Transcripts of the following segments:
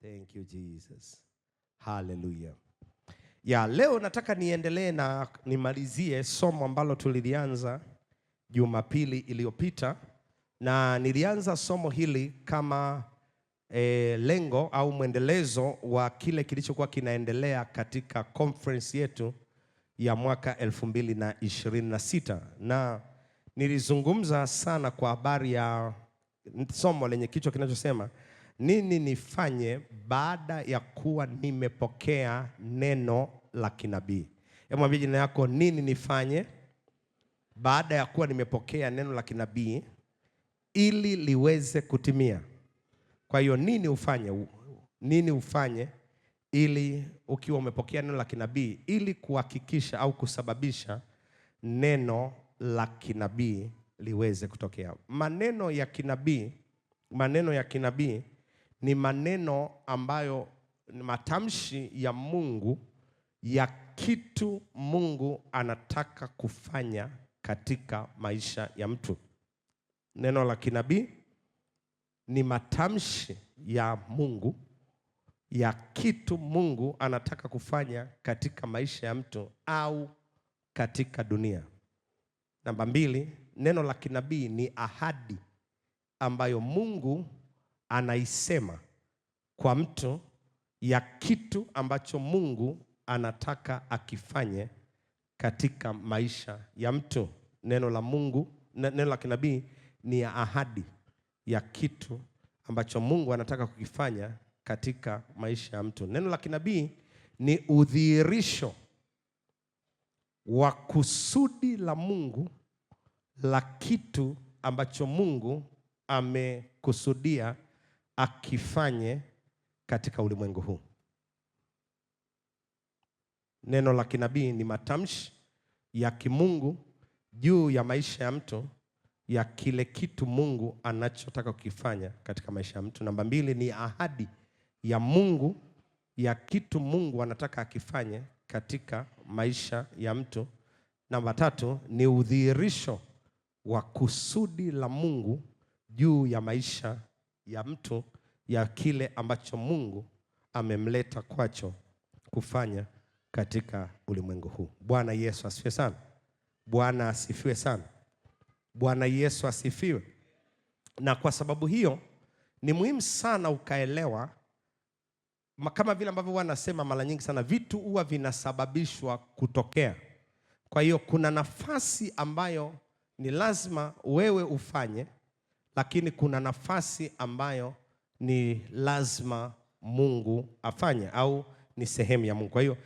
Thank you Jesus. Hallelujah. Ya leo nataka niendelee na nimalizie somo ambalo tulilianza Jumapili iliyopita, na nilianza somo hili kama lengo au mwendelezo wa kile kilichokuwa kinaendelea katika conference yetu ya mwaka 2026, na nilizungumza sana kwa habari ya somo lenye kichwa kinachosema nini nifanye baada ya kuwa nimepokea neno la kinabii. Hebu mwambie jina yako, nini nifanye baada ya kuwa nimepokea neno la kinabii ili liweze kutimia. Kwa hiyo nini ufanye? Nini ufanye ili ukiwa umepokea neno la kinabii ili kuhakikisha au kusababisha neno la kinabii liweze kutokea. Maneno ya kinabii ni maneno ambayo ni matamshi ya Mungu ya kitu Mungu anataka kufanya katika maisha ya mtu. Neno la kinabii ni matamshi ya Mungu ya kitu Mungu anataka kufanya katika maisha ya mtu au katika dunia. Namba 2, neno la kinabii ni ahadi ambayo Mungu anaisema kwa mtu ya kitu ambacho Mungu anataka akifanye katika maisha ya mtu. Neno la kinabii ni ahadi ya kitu ambacho Mungu anataka kukifanya katika maisha ya mtu. Neno la kinabii ni udhihirisho wa kusudi la Mungu la kitu ambacho Mungu amekusudia akifanye katika ulimwengu huu. Neno la kinabii ni matamshi ya kimungu juu ya maisha ya mtu ya kile kitu Mungu anachotaka kukifanya katika maisha ya mtu. Namba 2 ni ahadi ya Mungu ya kitu Mungu anataka akifanye katika maisha ya mtu. Namba 3 ni udhihirisho wa kusudi la Mungu juu ya maisha ya mtu ya kile ambacho Mungu amemleta kwacho kufanya katika ulimwengu huu. Bwana Yesu asifiwe sana. Bwana asifiwe sana. Bwana Yesu asifiwe. Na kwa sababu hiyo ni muhimu sana ukaelewa, kama vile ambavyo wanasema mara nyingi sana, vitu huwa vinasababishwa kutokea. Kwa hiyo kuna nafasi ambayo ni lazima wewe ufanye, lakini kuna nafasi ambayo ni lazima Mungu afanye au ni sehemu ya Mungu. Kwa hiyo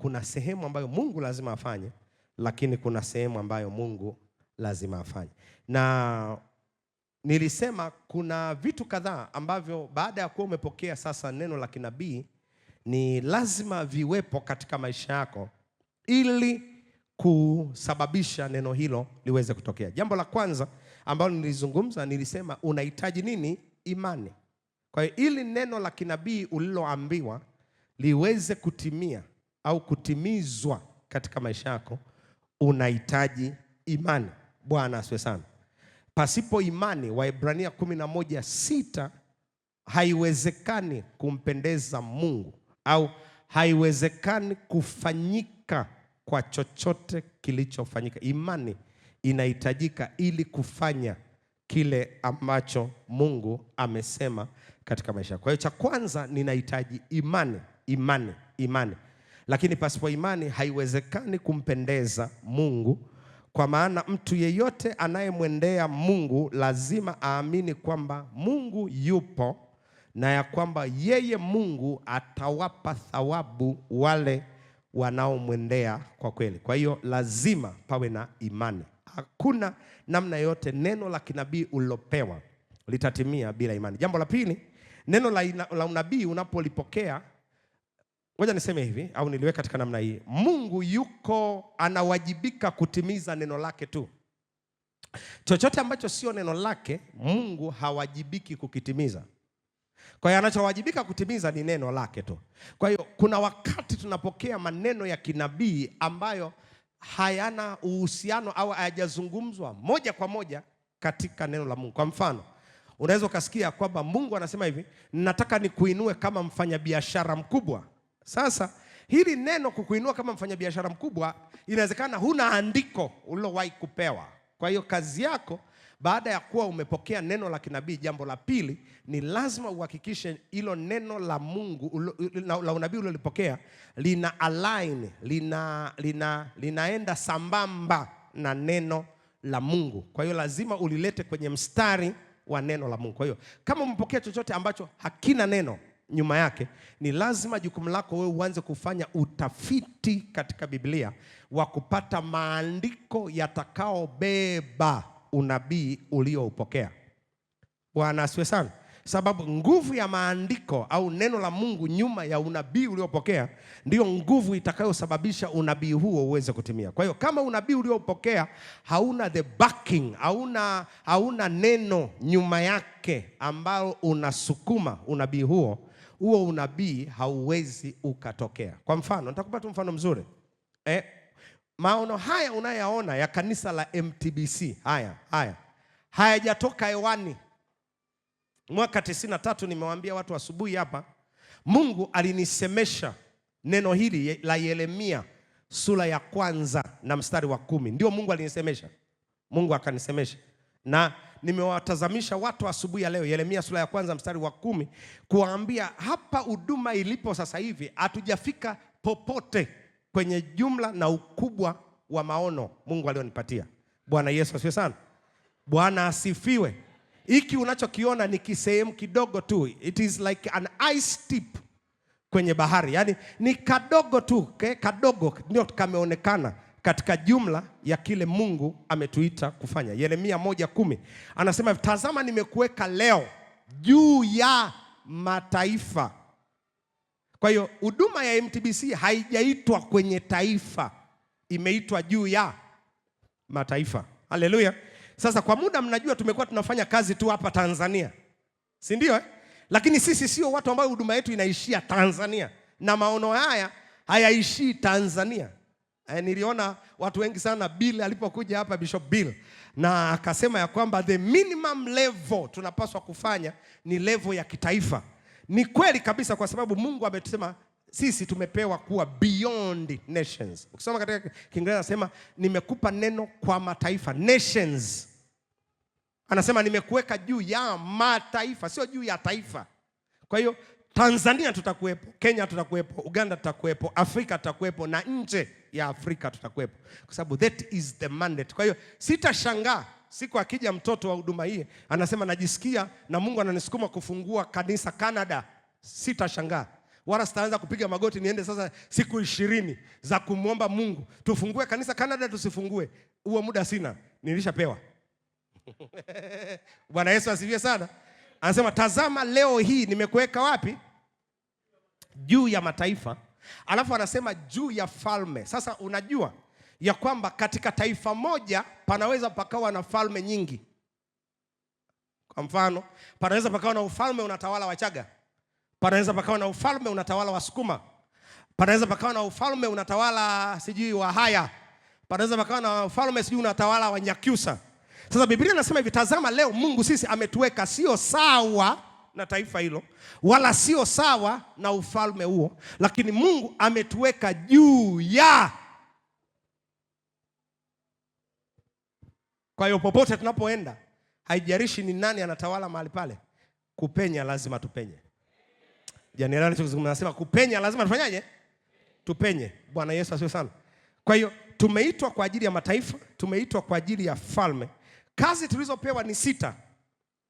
kuna sehemu ambayo Mungu lazima afanye, lakini kuna sehemu ambayo Mungu lazima afanye. Na nilisema kuna vitu kadhaa ambavyo baada ya kuwa umepokea sasa neno la kinabii ni lazima viwepo katika maisha yako ili kusababisha neno hilo liweze kutokea. Jambo la kwanza ambalo nilizungumza, nilisema unahitaji nini? Imani. Kwa hiyo ili neno la kinabii uliloambiwa liweze kutimia au kutimizwa katika maisha yako, unahitaji imani. Bwana asifiwe sana. Pasipo imani, Waebrania 11:6, haiwezekani kumpendeza Mungu au haiwezekani kufanyika kwa chochote kilichofanyika. Imani inahitajika ili kufanya kile ambacho Mungu amesema katika maisha. Kwa hiyo cha kwanza ninahitaji imani. Lakini pasipo imani haiwezekani kumpendeza Mungu, kwa maana mtu yeyote anayemwendea Mungu lazima aamini kwamba Mungu yupo na ya kwamba yeye Mungu atawapa thawabu wale wanaomwendea kwa kweli. Kwa hiyo lazima pawe na imani. Hakuna namna yote neno la kinabii ulilopewa litatimia bila imani. Jambo la pili, neno la unabii unapolipokea, ngoja niseme hivi au niliweka katika namna hii, Mungu anawajibika kutimiza neno lake tu. Chochote ambacho sio neno lake, Mungu hawajibiki kukitimiza. Kwa hiyo anachowajibika kutimiza ni neno lake tu. Kwa hiyo kuna wakati tunapokea maneno ya kinabii ambayo hayana uhusiano au hayajazungumzwa moja kwa moja katika neno la Mungu. Kwa mfano, Unaweza ukasikia kwamba Mungu anasema hivi, nataka nikuinue kama mfanyabiashara mkubwa. Sasa hili neno kukuinua kama mfanyabiashara mkubwa, inawezekana huna andiko ulilowahi kupewa. Kwa hiyo kazi yako baada ya kuwa umepokea neno la kinabii, jambo la pili ni lazima uhakikishe hilo neno la Mungu la unabii ulilopokea lina align, linaenda sambamba na neno la Mungu. Kwa hiyo lazima ulilete kwenye mstari wa neno la Mungu. Kwa hiyo kama umepokea chochote ambacho hakina neno nyuma yake, ni lazima jukumu lako wewe uanze kufanya utafiti katika Biblia wa kupata maandiko yatakaobeba unabii ulioupokea. Bwana asifiwe sana. Sababu nguvu ya maandiko au neno la Mungu nyuma ya unabii uliopokea ndio nguvu itakayosababisha unabii huo uweze kutimia. Kwa hiyo kama unabii uliopokea hauna the backing, hauna neno nyuma yake ambao unasukuma unabii huo unabii hauwezi ukatokea. Kwa mfano, nitakupa tu mfano mzuri. Maono haya unayaona ya kanisa la MTBC, hayajatoka hewani. Mwaka 93 nimewaambia watu asubuhi hapa, Mungu alinisemesha neno hili la Yeremia sura ya 1 na mstari wa 10. Ndio Mungu alinisemesha. Mungu akanisemesha. Na nimewatazamisha watu asubuhi ya leo Yeremia sura ya 1 mstari wa 10, kuwaambia hapa huduma ilipo sasa hivi hatujafika popote kwenye jumla na ukubwa wa maono Mungu alionipatia. Bwana Yesu asifiwe sana. Bwana asifiwe. Hiki unachokiona ni kisehemu kidogo tu. It is like an ice tip kwenye bahari. Yaani ni kadogo tu, kadogo ndio kameonekana katika jumla ya kile Mungu ametuita kufanya. Yeremia 1:10 anasema, tazama nimekuweka leo juu ya mataifa. Kwa hiyo huduma ya MTBC haijaitwa kwenye taifa, imeitwa juu ya mataifa. Haleluya. Sasa kwa muda mnajua tumekuwa tunafanya kazi tu hapa Tanzania, si ndio? Lakini sisi sio watu ambao huduma yetu inaishia Tanzania, na maono haya hayaishii Tanzania. Niliona watu wengi sana Bill alipokuja hapa, Bishop Bill, na akasema ya kwamba the minimum level tunapaswa kufanya ni level ya kitaifa. Ni kweli kabisa, kwa sababu Mungu ametusema sisi tumepewa kuwa beyond nations. Ukisoma katika Kiingereza anasema nimekupa neno kwa mataifa, nations. Anasema nimekuweka juu ya mataifa, sio juu ya taifa. Kwa hiyo Tanzania tutakuwepo, Kenya tutakuwepo, Uganda tutakuwepo, Afrika tutakuwepo, na nje ya Afrika tutakuwepo, kwa sababu that is the mandate. Kwa hiyo sitashangaa siku akija mtoto wa huduma hii anasema najisikia na Mungu ananisukuma kufungua kanisa Canada. Sitashangaa, wala sitaanza kupiga magoti niende sasa siku 20 za kumwomba Mungu tufungue kanisa Canada tusifungue. Huo muda sina, nilishapewa. Bwana Yesu asifiwe sana. Anasema tazama leo hii nimekuweka wapi? Juu ya mataifa. Alafu anasema juu ya falme. Sasa unajua ya kwamba katika taifa moja panaweza pakawa na falme nyingi. Kwa mfano, panaweza pakawa na ufalme unatawala Wachaga, panaweza pakawa na ufalme unatawala Wasukuma, panaweza pakawa na ufalme unatawala sijui Wahaya, panaweza pakawa na ufalme sijui unatawala Wanyakyusa. Sasa Biblia inasema hivi, tazama leo Mungu sisi ametuweka sio sawa na taifa hilo, wala sio sawa na ufalme huo, lakini Mungu ametuweka juu ya. Kwa hiyo popote tunapoenda, haijalishi ni nani anatawala mahali pale, kupenya lazima tupenye. Jana nilizungumza nasema kupenya lazima tufanyaje? Tupenye. Bwana Yesu asifiwe sana. Kwa hiyo tumeitwa kwa ajili ya mataifa, tumeitwa kwa ajili ya falme. Kazi tulizopewa ni 6.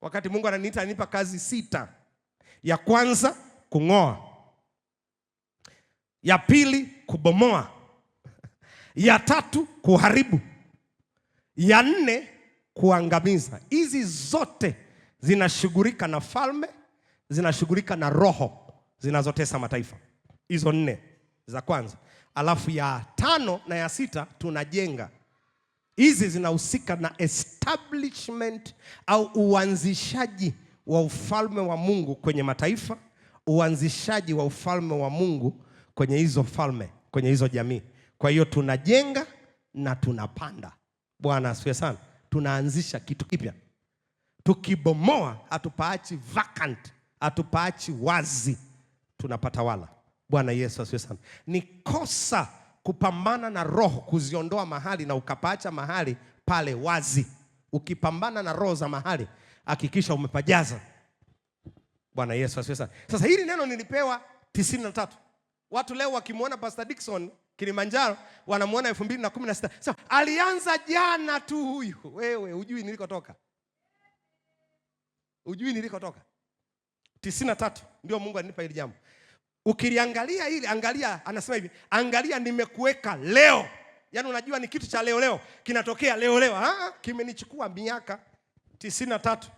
Wakati Mungu ananiita anipa kazi 6. Ya kwanza kung'oa, ya pili kubomoa, ya 3 kuharibu, ya 4 kuangamiza. Hizi zote zinashughulika na falme, zinashughulika na roho zinazotesa mataifa. Hizo 4 za kwanza. Alafu ya 5 na ya 6 tunajenga. Hizi zinahusika na establishment au uanzishaji wa ufalme wa Mungu kwenye mataifa, uanzishaji wa ufalme wa Mungu kwenye hizo falme, kwenye hizo jamii. Kwa hiyo tunajenga na tunapanda. Bwana asifiwe sana. Tunaanzisha kitu kipya. Tukibomoa hatupaachi vacant, hatupaachi wazi, tunapata wala. Bwana Yesu asifiwe sana. Ni kosa kupambana na roho kuziondoa mahali na ukapaacha mahali pale wazi. Ukipambana na roho za mahali, hakikisha umepajaza. Bwana Yesu asifiwe sana. Sasa hili neno nilipewa 93. Watu leo wakimuona Pastor Dickson Kilimanjaro wanamuona 2016. So, alianza jana tu huyu. Wewe hujui nilikotoka. Hujui nilikotoka. 93 ndio Mungu alinipa hili jambo. Ukiliangalia hili, angalia, anasema hivi, angalia nimekuweka leo. Yaani unajua ni kitu cha leo leo, kinatokea leo leo. Kimenichukua miaka 93.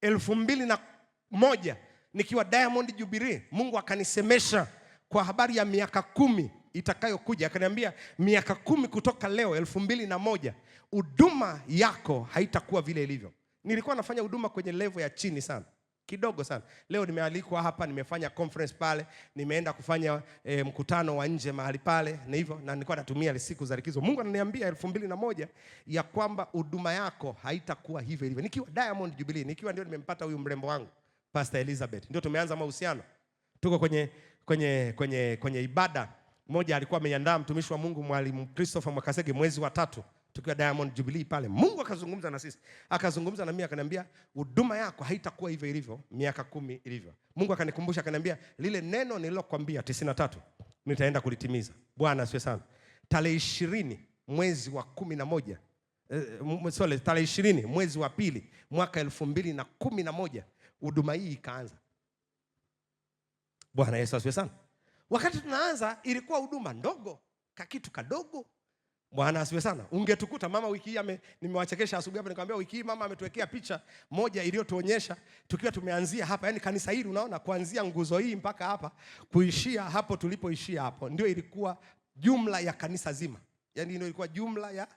2001 nikiwa Diamond Jubilee, Mungu akanisemesha kwa habari ya miaka 10 itakayokuja. Akaniambia miaka 10 kutoka leo 2001, huduma yako haitakuwa vile ilivyo. Nilikuwa nafanya huduma kwenye level ya chini sana, kidogo sana. Leo nimealikwa hapa, nimefanya conference pale, nimeenda kufanya mkutano wa nje mahali pale na hivyo, na nilikuwa natumia siku za likizo. Mungu ananiambia 2001 ya kwamba huduma yako haitakuwa hivyo ilivyo. Nikiwa Diamond Jubilee, nikiwa ndio nimempata huyu mrembo wangu Pastor Elizabeth, ndio tumeanza mahusiano. Tuko kwenye ibada moja alikuwa ameiandaa mtumishi wa Mungu Mwalimu Christopher Mwakasege mwezi wa 3 tukiwa Diamond Jubilee pale. Mungu akazungumza na sisi. Akazungumza na mimi akaniambia huduma yako haitakuwa hivyo ilivyo miaka 10 ilivyo. Mungu akanikumbusha akaniambia lile neno nililokuambia 93 nitaenda kulitimiza. Bwana asifiwe sana. Tarehe 20 mwezi wa 11 tarehe 20 mwezi wa 2 mwaka 2011 huduma hii ikaanza. Bwana Yesu asifiwe sana. Wakati tunaanza ilikuwa huduma ndogo, kakitu kadogo. Bwana asifiwe sana. Ungetukuta mama wiki hii nimewachekesha asubuhi hapa nikamwambia wiki hii mama ametuwekea picha moja iliyotuonyesha tukiwa tumeanzia hapa. Yaani kanisa hili unaona kuanzia nguzo hii mpaka hapa kuishia hapo tulipoishia hapo ndio ilikuwa jumla ya kanisa zima. Yaani ndio ilikuwa jumla ya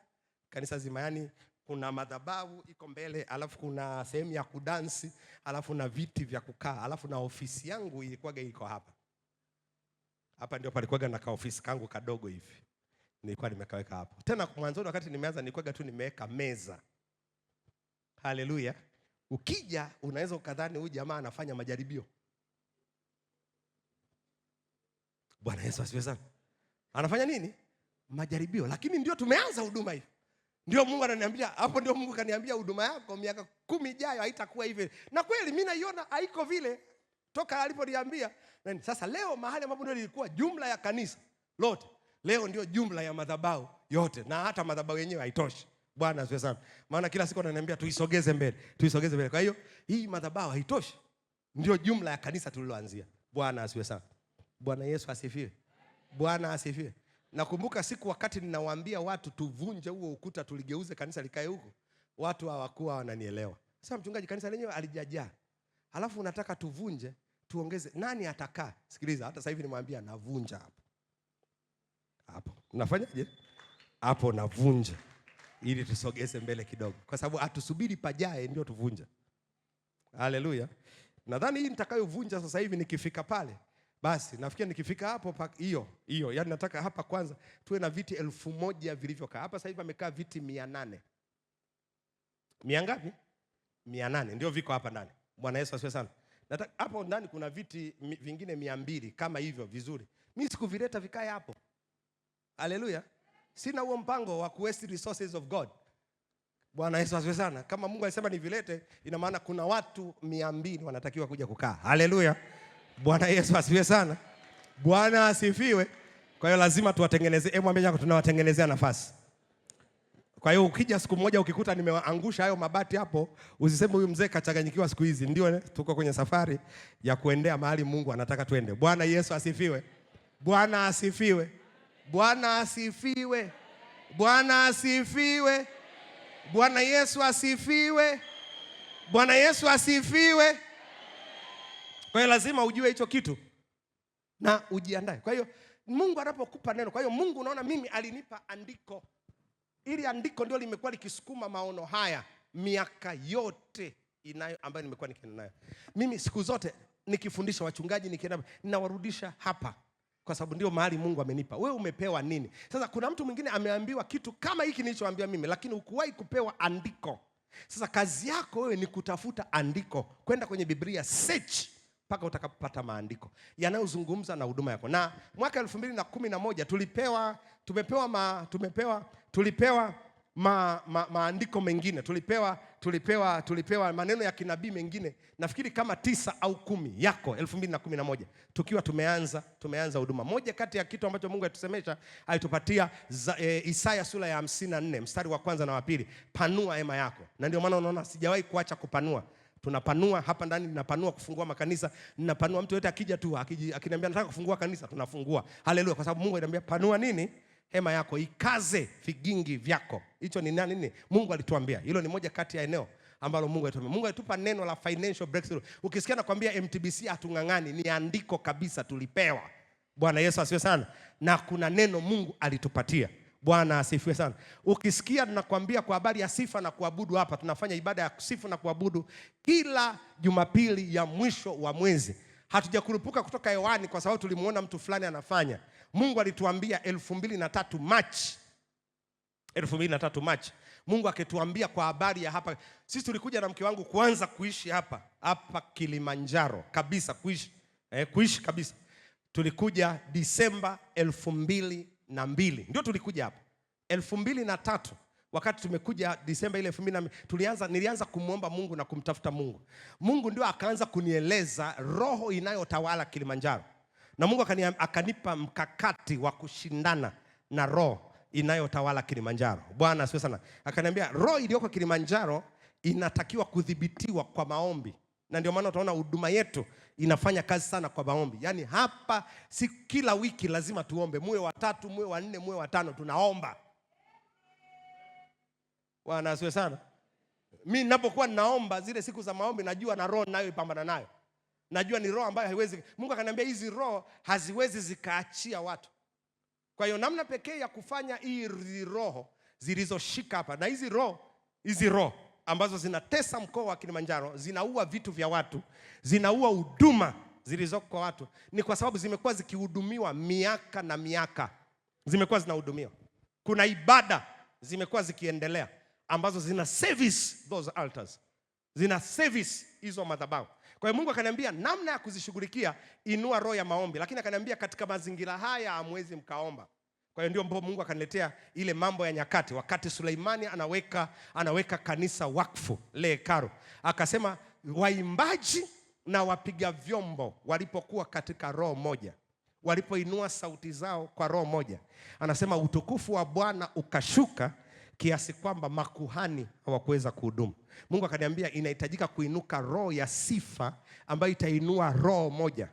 kanisa zima. Yaani kuna madhabahu iko mbele, alafu kuna sehemu ya kudansi, alafu na viti vya kukaa, alafu na ofisi yangu ilikuwa iko hapa. Hapa ndio palikuwa na kaofisi kangu kadogo hivi. Nilikuwa nimekaweka hapo. Tena mwanzo wakati nimeanza nilikuwa tu nimeweka meza. Haleluya. Ukija unaweza ukadhani huyu jamaa anafanya majaribio. Bwana Yesu asifiwe sana. Anafanya nini? Majaribio. Lakini ndio tumeanza huduma hii. Ndio Mungu ananiambia, hapo ndio Mungu kaniambia huduma yako miaka 10 ijayo haitakuwa hivi. Na kweli mimi naiona haiko vile toka aliponiambia. Sasa leo mahali ambapo ndio ilikuwa jumla ya kanisa lote, leo ndio jumla ya madhabahu yote, na hata madhabahu yenyewe haitoshi. Bwana asifiwe sana. Maana kila siku ananiambia tuisogeze mbele, tuisogeze mbele. Kwa hiyo hii madhabahu haitoshi. Ndio jumla ya kanisa tuliloanzia. Bwana asifiwe sana. Bwana Yesu asifiwe. Bwana asifiwe. Nakumbuka siku wakati ninawaambia watu tuvunje huo ukuta tuligeuze kanisa likae huko, watu hawakuwa wananielewa. Sasa mchungaji, kanisa lenyewe alijajaa. Alafu unataka tuvunje, tuongeze, nani atakaa? Sikiliza, hata sasa hivi nimwambia navunja hapo. Hapo. Unafanyaje? Hapo navunja ili tusogeze mbele kidogo. Kwa sababu atusubiri pajae ndio tuvunja. Haleluya. Nadhani hii nitakayovunja sasa hivi nikifika pale, basi nafikia nikifika hapo hiyo yani nataka hapa kwanza tuwe na viti 1000 vilivyokaa. Hapa sasa hivi amekaa viti 800. Mia ngapi? 800 ndio viko hapa ndani. Bwana Yesu asifiwe sana. Nataka hapo ndani kuna viti vingine 200 kama hivyo vizuri. Mimi sikuvileta vikae hapo. Haleluya. Sina huo mpango wa waste resources of God. Bwana Yesu asifiwe sana. Kama Mungu alisema nivilete, ina maana kuna watu 200 wanatakiwa kuja kukaa. Haleluya. Bwana Yesu asifiwe sana. Bwana asifiwe. Kwa hiyo lazima tuwatengenezee. Mwambie yako tunawatengenezea nafasi. Kwa hiyo ukija siku moja ukikuta nimeangusha hayo mabati hapo, usiseme huyu mzee kachanganyikiwa siku hizi. Ndio tuko kwenye safari ya kuendea mahali Mungu anataka tuende. Bwana Yesu asifiwe. Bwana asifiwe. Bwana asifiwe. Bwana asifiwe. Bwana Yesu asifiwe. Bwana Yesu asifiwe. Kwa hiyo lazima ujue hicho kitu na ujiandae. Kwa hiyo Mungu anapokupa neno, kwa hiyo Mungu unaona mimi alinipa andiko. Ili andiko ndio limekuwa likisukuma maono haya miaka yote ambayo nimekuwa nikienda nayo. Mimi siku zote nikifundisha wachungaji nikienda ninawarudisha hapa. Kwa sababu ndio mahali Mungu amenipa. Wewe umepewa nini? Sasa kuna mtu mwingine ameambiwa kitu kama hiki nilichoambiwa mimi, lakini hukuwahi kupewa andiko Sasa kazi yako wewe ni kutafuta andiko, kwenda kwenye Biblia, search mpaka utakapopata maandiko yanayozungumza na huduma yako. Na mwaka 2011 tulipewa maandiko mengine, tulipewa maneno ya kinabii mengine, nafikiri kama 9 au 10 yako 2011 tukiwa tumeanza huduma. Moja kati ya kitu ambacho Mungu alitusemesha, alitupatia Isaya sura ya 54 mstari wa kwanza na wa pili, panua hema yako. Na ndio maana unaona sijawahi kuacha kupanua. Tunapanua hapa ndani, ninapanua kufungua makanisa, ninapanua mtu yote akija tu akiniambia nataka kufungua kanisa, tunafungua. Haleluya, kwa sababu Mungu ananiambia panua nini? Hema yako, ikaze vigingi vyako. Hicho ni nini? Mungu alituambia. Hilo ni moja kati ya eneo ambalo Mungu alituambia. Mungu alitupa neno la financial breakthrough. Ukisikia nakwambia MTBC hatungangani, ni andiko kabisa tulipewa. Bwana Yesu asifiwe sana. Na kuna neno Mungu alitupatia. Bwana asifiwe sana. Ukisikia tunakwambia kwa habari ya sifa na kuabudu, hapa tunafanya ibada ya sifa na kuabudu kila Jumapili ya mwisho wa mwezi. Hatujakurupuka kutoka hewani kwa sababu tulimuona mtu fulani anafanya. Mungu alituambia 2003 March. Mungu akituambia kwa habari ya hapa. Sisi tulikuja na mke wangu kuanza kuishi hapa Kilimanjaro kabisa, kuishi kabisa. Tulikuja Disemba 2002. Ndio tulikuja hapa. 2003 wakati tumekuja Disemba ile 2002 nilianza kumuomba Mungu na kumtafuta Mungu. Mungu ndio akaanza kunieleza roho inayotawala Kilimanjaro. Na Mungu akanipa mkakati wa kushindana na roho inayotawala Kilimanjaro. Bwana asifiwe sana. Akaniambia roho iliyoko Kilimanjaro inatakiwa kudhibitiwa kwa maombi. Na ndio maana utaona huduma yetu inafanya kazi sana kwa maombi. Yaani hapa si kila wiki lazima tuombe. Muwe watatu, muwe wanne, muwe watano, tunaomba. Bwana asifiwe sana. Mimi ninapokuwa ninaomba zile siku za maombi, najua na roho nayo ipambana nayo. Najua ni roho ambayo haiwezi. Mungu akaniambia hizi roho haziwezi zikaachia watu. Kwa hiyo namna pekee ya kufanya hizi roho zilizoshika hapa, na hizi roho ambazo zinatesa mkoa wa Kilimanjaro, zinaua vitu vya watu, zinaua huduma zilizoko kwa watu, ni kwa sababu zimekuwa zikihudumiwa miaka na miaka. Zimekuwa zinahudumiwa. Kuna ibada zimekuwa zikiendelea ambazo zina service those altars. Zina service hizo madhabahu. Kwa hiyo Mungu akaniambia namna ya kuzishughulikia, inua roho ya maombi. Lakini akaniambia katika mazingira haya hamwezi mkaomba. Kwa hiyo ndio Mungu akaniletea ile Mambo ya Nyakati, wakati Suleimani anaweka kanisa wakfu le hekalu. Akasema waimbaji na wapiga vyombo walipokuwa katika roho moja, walipoinua sauti zao kwa roho moja, anasema utukufu wa Bwana ukashuka kiasi kwamba makuhani hawakuweza kuhudumu. Mungu akaniambia inahitajika kuinuka roho ya sifa ambayo itainua roho moja,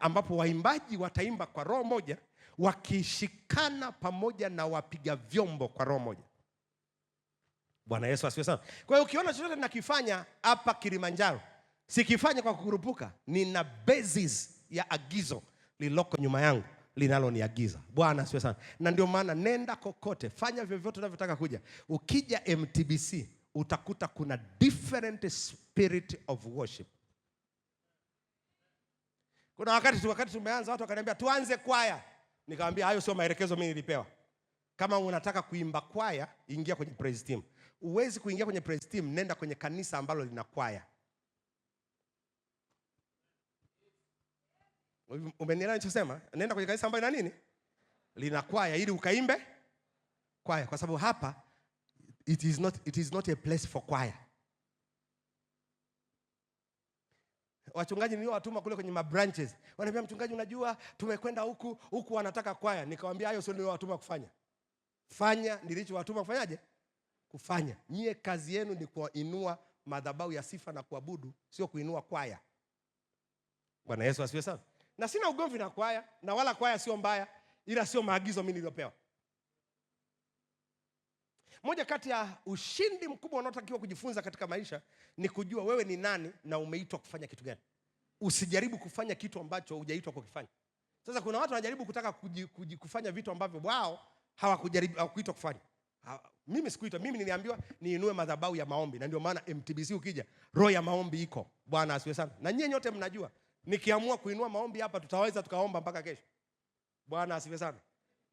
ambapo waimbaji wataimba kwa roho moja, wakishikana pamoja na wapiga vyombo kwa roho moja. Bwana Yesu asifiwe sana. Kwa hiyo ukiona chochote ninakifanya hapa Kilimanjaro, sikifanya kwa kukurupuka, nina basis ya agizo liloko nyuma yangu linaloniagiza. Bwana asifiwe sana. Na ndio maana nenda kokote, fanya vyovyote unavyotaka kuja. Ukija MTBC utakuta kuna different spirit of worship. Kuna wakati tumeanza watu wakaniambia tuanze kwaya. Nikamwambia hayo sio maelekezo mimi nilipewa. Kama unataka kuimba kwaya, ingia kwenye praise team. Uwezi kuingia kwenye praise team, nenda kwenye kanisa ambalo lina kwaya. Umenielewa nilichosema? Nenda kwenye kanisa ambalo lina nini? Lina kwaya, ili ukaimbe kwaya, kwa sababu hapa it is not a place for choir. Wachungaji niliowatuma kule kwenye branches wananiambia mchungaji, unajua tumekwenda huku wanataka kwaya. Nikamwambia hayo sio niliowatuma kufanya. Fanya nilichowatuma kufanyaje? Kufanya. Nyie kazi yenu ni kuinua madhabahu ya sifa na kuabudu, sio kuinua kwaya. Bwana Yesu asifiwe sana. Na sina ugomvi na kwaya, na wala kwaya sio mbaya, ila sio maagizo mimi niliyopewa. Moja kati ya ushindi mkubwa unaotakiwa kujifunza katika maisha ni kujua wewe ni nani na umeitwa kufanya kitu gani. Usijaribu kufanya kitu ambacho hujaitwa kukifanya. Sasa kuna watu wanajaribu kutaka kufanya vitu ambavyo wao hawakuitwa kufanya. Mimi sikuitwa, mimi niliambiwa niinue madhabahu ya maombi, na ndio maana MTBC ukija roho ya maombi iko. Bwana asifiwe sana. Na nyinyi nyote mnajua nikiamua kuinua maombi hapa tutaweza tukaomba mpaka kesho. Bwana asifiwe sana.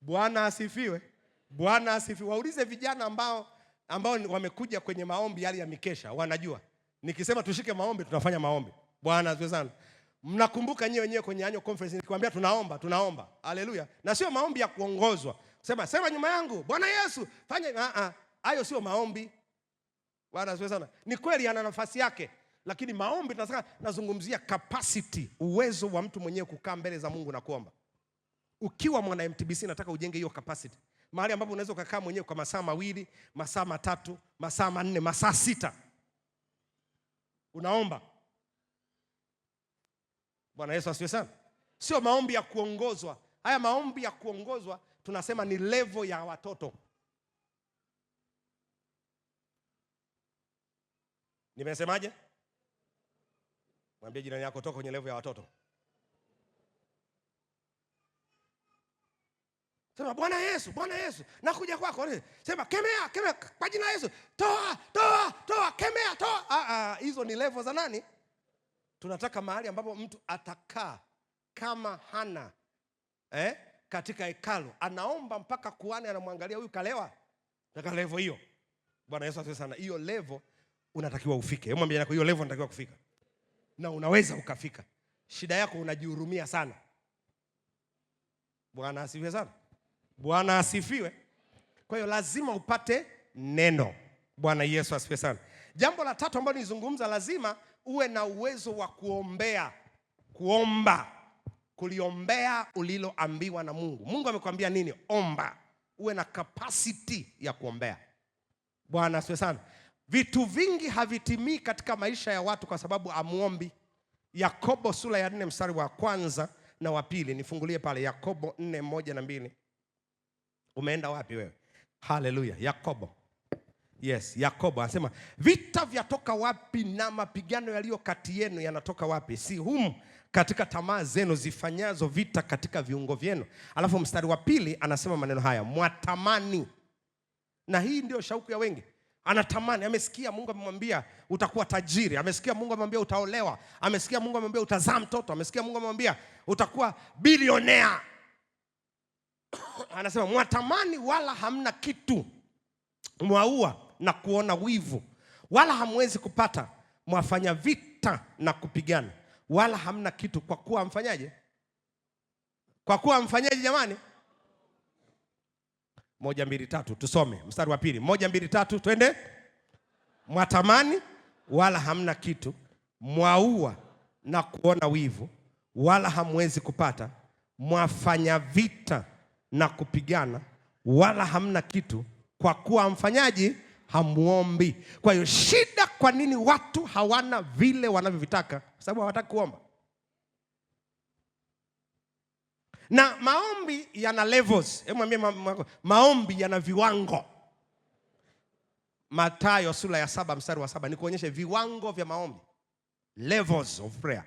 Bwana asifiwe. Bwana asifiwe. Waulize vijana ambao ambao wamekuja kwenye maombi yale ya mikesha wanajua. Nikisema tushike maombi, tunafanya maombi. Bwana asifiwe sana. Mnakumbuka nyewe wenyewe kwenye annual conference nikiwaambia tunaomba. Haleluya. Na sio maombi ya kuongozwa. Sema nyuma yangu, Bwana Yesu, fanya hayo sio maombi. Bwana asifiwe sana. Ni kweli ana nafasi yake, lakini maombi tunasema nazungumzia capacity, uwezo wa mtu mwenyewe kukaa mbele za Mungu na kuomba. Ukiwa mwana MTBC nataka ujenge hiyo capacity. Mahali ambapo unaweza kukaa mwenyewe kwa masaa 2, masaa 3, masaa 4, masaa 6. Unaomba. Bwana Yesu asifiwe sana. Sio maombi ya kuongozwa. Haya maombi ya kuongozwa tunasema ni level ya watoto. Nimesemaje? Mwambie jirani yako toka kwenye level ya watoto. Sema Bwana Yesu, nakuja kwako. Sema kemea kwa jina la Yesu. Toa, kemea, toa. Hizo ni level za nani? Tunataka mahali ambapo mtu atakaa kama Hana katika hekalu, anaomba mpaka kuhani anamwangalia, huyu kalewa. Nataka level hiyo. Bwana Yesu asifiwe sana. Hiyo level unatakiwa ufike. Hebu mwambie yako hiyo level unatakiwa kufika. Na unaweza ukafika. Shida yako unajihurumia sana. Bwana asifiwe sana. Bwana asifiwe. Kwa hiyo lazima upate neno. Bwana Yesu asifiwe sana. Jambo la tatu ambalo nizungumza, lazima uwe na uwezo wa kuomba, kuliombea uliloambiwa na Mungu. Mungu amekwambia nini? Omba. Uwe na capacity ya kuombea. Bwana asifiwe sana. Vitu vingi havitimii katika maisha ya watu kwa sababu amuombi. Yakobo sura ya 4 mstari wa 1 na wa 2. Nifungulie pale Yakobo 4:1 na 2. Umeenda wapi wewe? Haleluya. Yakobo. Yes, Yakobo anasema vita vyatoka wapi na mapigano yaliyo kati yenu yanatoka wapi? Si humu katika tamaa zenu zifanyazo vita katika viungo vyenu. Alafu mstari wa 2 anasema maneno haya, mwatamani. Na hii ndio shauku ya wengi. Anatamani, amesikia Mungu amemwambia utakuwa tajiri, amesikia Mungu amemwambia utaolewa, amesikia Mungu amemwambia utazaa mtoto, amesikia Mungu amemwambia utakuwa bilionea. Anasema mwatamani wala hamna kitu, mwaua na kuona wivu, wala hamwezi kupata, mwafanya vita na kupigana, wala hamna kitu, kwa kuwa mfanyaje? Kwa kuwa mfanyaje jamani? 1, 2, 3 tusome mstari wa 2. 1, 2, 3 twende. Mwatamani wala hamna kitu, mwaua na kuona wivu, wala hamwezi kupata, mwafanya vita na kupigana, wala hamna kitu, kwa kuwa mfanyaji? Hamuombi. Kwa hiyo shida, kwa nini watu hawana vile wanavyovitaka? Kwa sababu hawataka kuomba. Na maombi yana levels. Hebu mwambie maombi yana viwango. Mathayo sura ya 7 mstari wa 7 nikuonyeshe viwango vya maombi. Levels of prayer.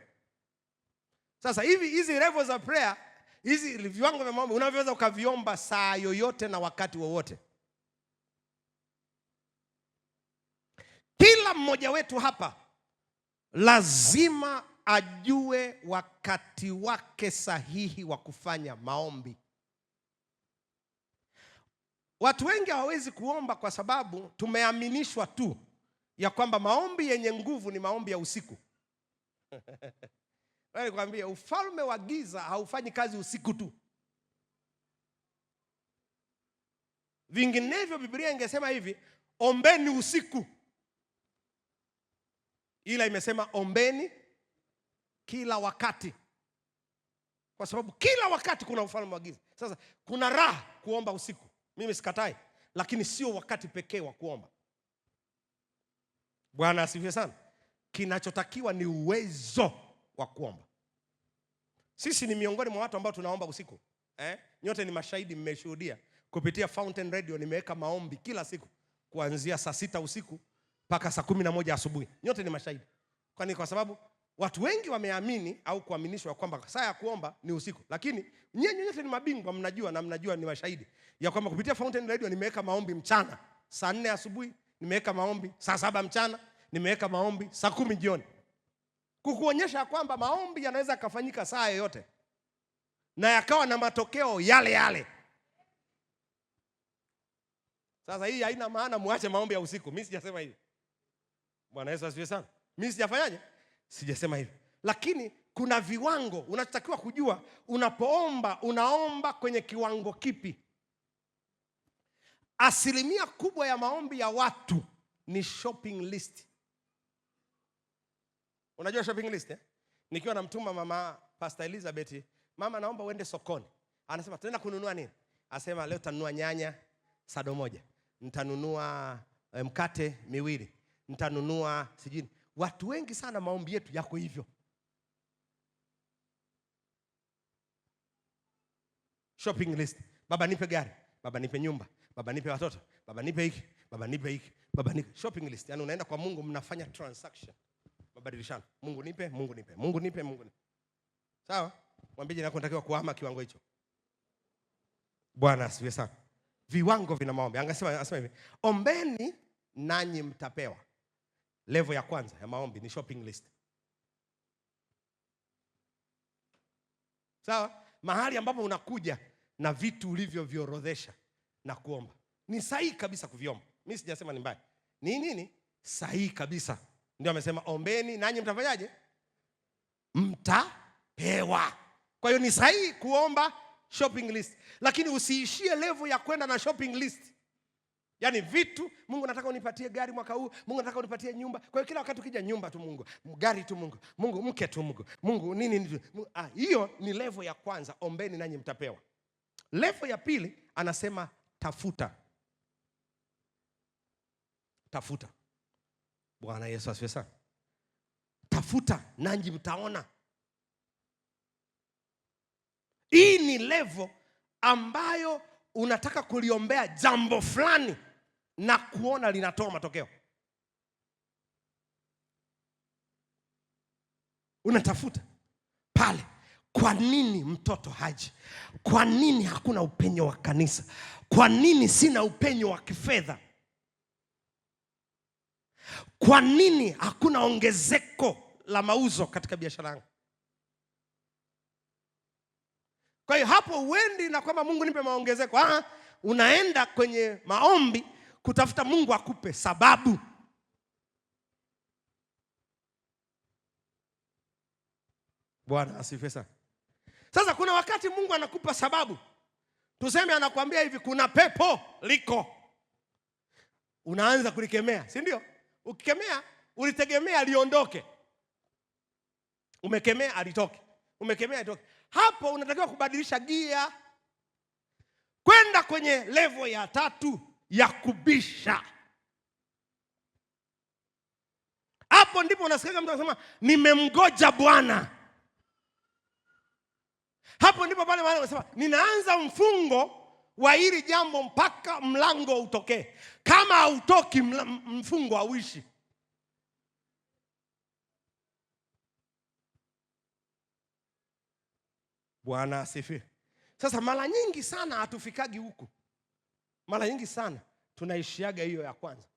Sasa hizi levels of prayer, hizi viwango vya maombi unavyoweza ukaviomba saa yoyote na wakati wowote. Kila mmoja wetu hapa lazima ajue wakati wake sahihi wa kufanya maombi. Watu wengi hawawezi kuomba kwa sababu tumeaminishwa tu ya kwamba maombi yenye nguvu ni maombi ya usiku. Wewe nikwambie, ufalme wa giza haufanyi kazi usiku tu. Vinginevyo Biblia ingesema hivi, ombeni usiku. Ila imesema ombeni kila wakati. Kwa sababu kila wakati kuna ufalme wa giza. Sasa kuna raha kuomba usiku. Mimi sikatai, lakini sio wakati pekee wa kuomba. Bwana asifiwe sana. Kinachotakiwa ni uwezo wa kuomba. Sisi ni miongoni mwa watu ambao tunaomba usiku. Nyote ni mashahidi, mmeshuhudia. Kupitia Fountain Radio nimeweka maombi kila siku kuanzia saa 6 usiku mpaka saa 11 asubuhi. Nyote ni mashahidi. Kwa sababu watu wengi wameamini au kuaminishwa kwamba saa ya kuomba ni usiku. Lakini nyinyi nyote ni mabingwa, mnajua na mnajua ni mashahidi ya kwamba kupitia Fountain Radio nimeweka maombi mchana saa 4 asubuhi, nimeweka maombi saa 7 mchana, nimeweka maombi saa 10 jioni. Kukuonyesha kwamba maombi yanaweza kufanyika saa yoyote na yakawa na matokeo yale yale. Sasa hii haina maana muache maombi ya usiku. Mimi sijasema hivi. Bwana Yesu asifiwe sana. Mimi sijafanyaje? Sijasema hivi. Lakini kuna viwango unachotakiwa kujua unapoomba, unaomba kwenye kiwango kipi? Asilimia kubwa ya maombi ya watu ni shopping list. Unajua shopping list eh? Nikiwa namtuma mama Pastor Elizabeth, mama naomba uende sokoni. Anasema tunaenda kununua nini? Anasema leo tanunua nyanya sado moja. Nitanunua mkate miwili. Nitanunua sijini. Watu wengi sana maombi yetu yako hivyo. Shopping list. Baba nipe gari, baba nipe nyumba, baba nipe watoto, baba nipe hiki, baba nipe hiki, baba nipe. Shopping list. Yaani unaenda kwa Mungu mnafanya transaction. Mabadilishano. Mungu nipe, Mungu nipe, Mungu nipe, Mungu nipe. Sawa? Mwambie jirani yako unatakiwa kuhama kiwango hicho. Bwana asifiwe sana. Viwango vina maombi. Angasema hivi, ombeni nanyi mtapewa. Level ya kwanza ya maombi ni shopping list. Sawa? Mahali ambapo unakuja na vitu ulivyoviorodhesha na kuomba. Ni sahihi kabisa kuviomba. Mimi sijasema ni mbaya. Ni nini? Sahihi kabisa. Ndio amesema ombeni nanyi mtafanyaje? Mtapewa. Kwa hiyo ni sahihi kuomba shopping list. Lakini usiishie level ya kwenda na shopping list. Yaani vitu, Mungu nataka unipatie gari mwaka huu, Mungu nataka unipatie nyumba. Kwa hiyo kila wakati ukija nyumba tu Mungu, gari tu Mungu, Mungu mke tu Mungu, Mungu nini. Hiyo ni level ya kwanza, ombeni nanyi mtapewa. Level ya pili anasema tafuta. Tafuta. Bwana Yesu asifiwe sana. Tafuta nanyi mtaona. Hii ni level ambayo unataka kuliombea jambo fulani na kuona linatoa matokeo. Unatafuta pale. Kwa nini mtoto haji? Kwa nini hakuna upenyo wa kanisa? Kwa nini sina upenyo wa kifedha? Kwa nini hakuna ongezeko la mauzo katika biashara yangu? Kwa hiyo hapo uendi na kwamba Mungu nipe maongezeko. Unaenda kwenye maombi kutafuta Mungu akupe sababu. Bwana asifiwe sana. Sasa kuna wakati Mungu anakupa sababu. Tuseme anakuambia hivi, kuna pepo liko. Unaanza kulikemea, si ndio? Ukikemea, ulitegemea liondoke. Umekemea alitoke. Umekemea alitoke. Hapo unatakiwa kubadilisha gia kwenda kwenye level ya tatu ya kubisha. Hapo ndipo unasikia mtu anasema nimemgoja Bwana. Hapo ndipo pale wale wanasema ninaanza mfungo wa hili jambo mpaka mlango utokee. Kama hautoki mfungo hauishi. Bwana asifiwe. Sasa mara nyingi sana hatufikagi huku. Mara nyingi sana tunaishiaga hiyo ya kwanza.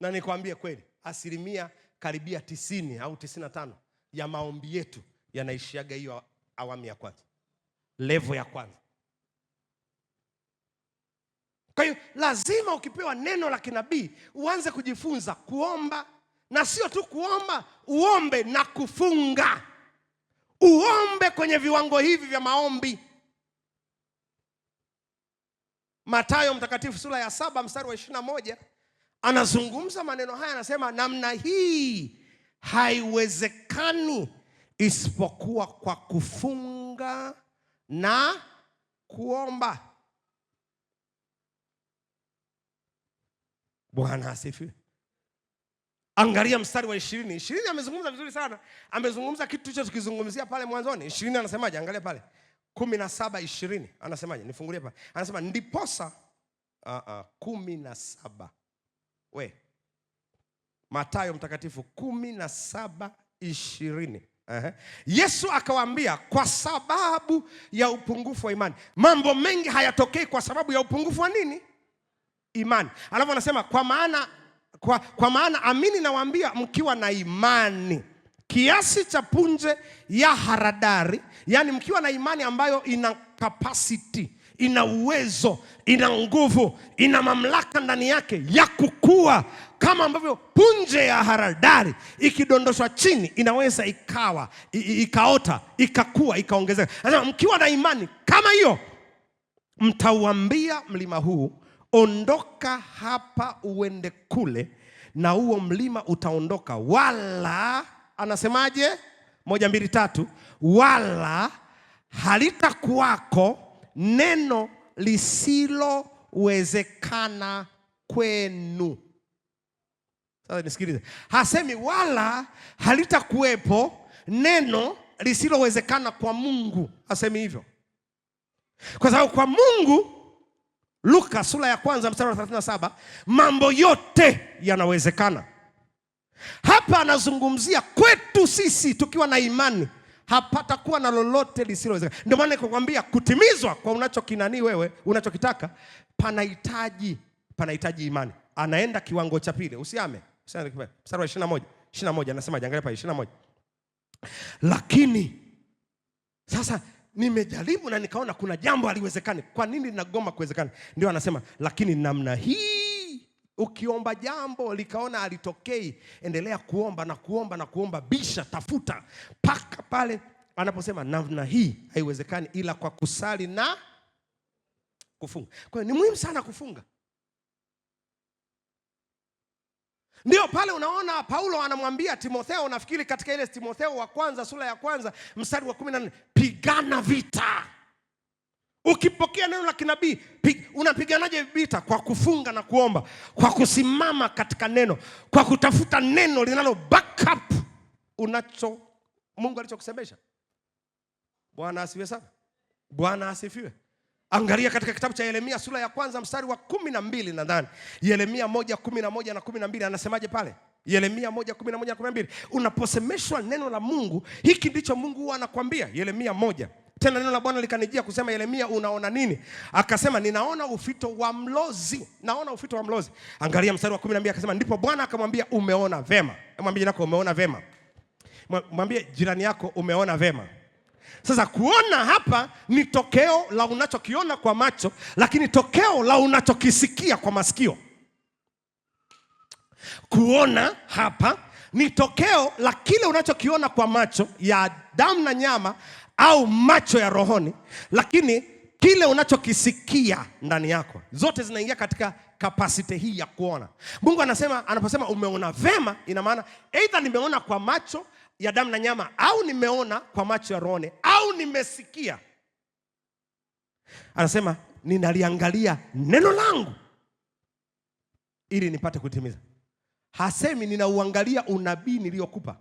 Na nikwambie kweli, asilimia karibia 90 au 95 ya maombi yetu yanaishiaga hiyo awamu ya kwanza. Level ya kwanza. Kwa hiyo lazima ukipewa neno la kinabii uanze kujifunza kuomba, na sio tu kuomba, uombe na kufunga. Uombe kwenye viwango hivi vya maombi. Mathayo mtakatifu sura ya 7 mstari wa 21 anazungumza maneno haya, anasema namna hii haiwezekani isipokuwa kwa kufunga na kuomba. Bwana asifiwe. Angalia mstari wa 20. 20 amezungumza vizuri sana. Amezungumza kitu hicho tukizungumzia pale mwanzoni. 20 anasemaje? Angalia pale. 17:20 anasemaje? Nifungulie pale. Anasema ndiposa 17. Mathayo mtakatifu 17:20. Yesu akawaambia kwa sababu ya upungufu wa imani. Mambo mengi hayatokei kwa sababu ya upungufu wa nini? Imani. Alafu anasema kwa maana amini nawaambia, mkiwa na imani kiasi cha punje ya haradari, yani mkiwa na imani ambayo ina capacity ina uwezo, ina nguvu, ina mamlaka ndani yake ya kukua, kama ambavyo punje ya haradali ikidondoshwa chini inaweza ikaota, ikakua, ikaongezeka. Sasa mkiwa na imani kama hiyo, mtauambia mlima huu, ondoka hapa uende kule, na huo mlima utaondoka, wala anasemaje? 1, 2, 3, wala halitakuwako neno lisilowezekana kwenu. Sasa nisikilize, hasemi wala halitakuwepo neno lisilowezekana kwa Mungu, hasemi hivyo. Kwa sababu kwa Mungu, Luka sura ya 1 mstari wa 37, mambo yote yanawezekana. Hapa anazungumzia kwetu sisi tukiwa na imani, hapata kuwa na lolote lisilowezekana. Ndio maana nikakwambia kutimizwa kwa unachokinani wewe unachokitaka panahitaji imani. Anaenda kiwango cha pili, usiame. Mstari wa 21 anasema, angalia pale 21. Lakini sasa nimejaribu na nikaona kuna jambo haliwezekani. Kwa nini linagoma kuwezekana? Ndio anasema, lakini namna hii ukiomba jambo likaona halitokei, endelea kuomba na kuomba na kuomba, bisha, tafuta, paka pale anaposema namna hii haiwezekani ila kwa kusali na kufunga. Kwa hiyo ni muhimu sana kufunga. Ndio pale unaona Paulo anamwambia Timotheo, nafikiri katika ile Timotheo wa 1 sura ya 1 mstari wa 14, pigana vita. Ukipokea neno la kinabii, unapiganaje vita? Kwa kufunga na kuomba, kwa kusimama katika neno, kwa kutafuta neno linalo back up unacho Mungu alichokusemesha. Bwana asifiwe sana. Bwana asifiwe. Angalia katika kitabu cha Yeremia sura ya 1 mstari wa 12 nadhani. Yeremia 1:11 na 12 anasemaje pale? Yeremia 1:11 na 12. Unaposemeshwa neno la Mungu, hiki ndicho Mungu huwa anakuambia. Yeremia 1. Tena neno la Bwana likanijia kusema, Yeremia, unaona nini? Akasema, ninaona ufito wa mlozi. Naona ufito wa mlozi. Angalia mstari wa 12 akasema, ndipo Bwana akamwambia, umeona vema. Mwambie jirani yako umeona vema. Mwambie jirani yako umeona vema. Sasa kuona hapa ni tokeo la unachokiona kwa macho, lakini tokeo la unachokisikia kwa masikio. Kuona hapa ni tokeo la kile unachokiona kwa macho ya damu na nyama au macho ya rohoni, lakini kile unachokisikia ndani yako, zote zinaingia katika kapasiti hii ya kuona. Mungu anasema, anaposema umeona vema, ina maana either nimeona kwa macho ya damu na nyama, au nimeona kwa macho ya rohoni, au nimesikia. Anasema ninaliangalia neno langu ili nipate kutimiza. Hasemi ninauangalia unabii niliokupa,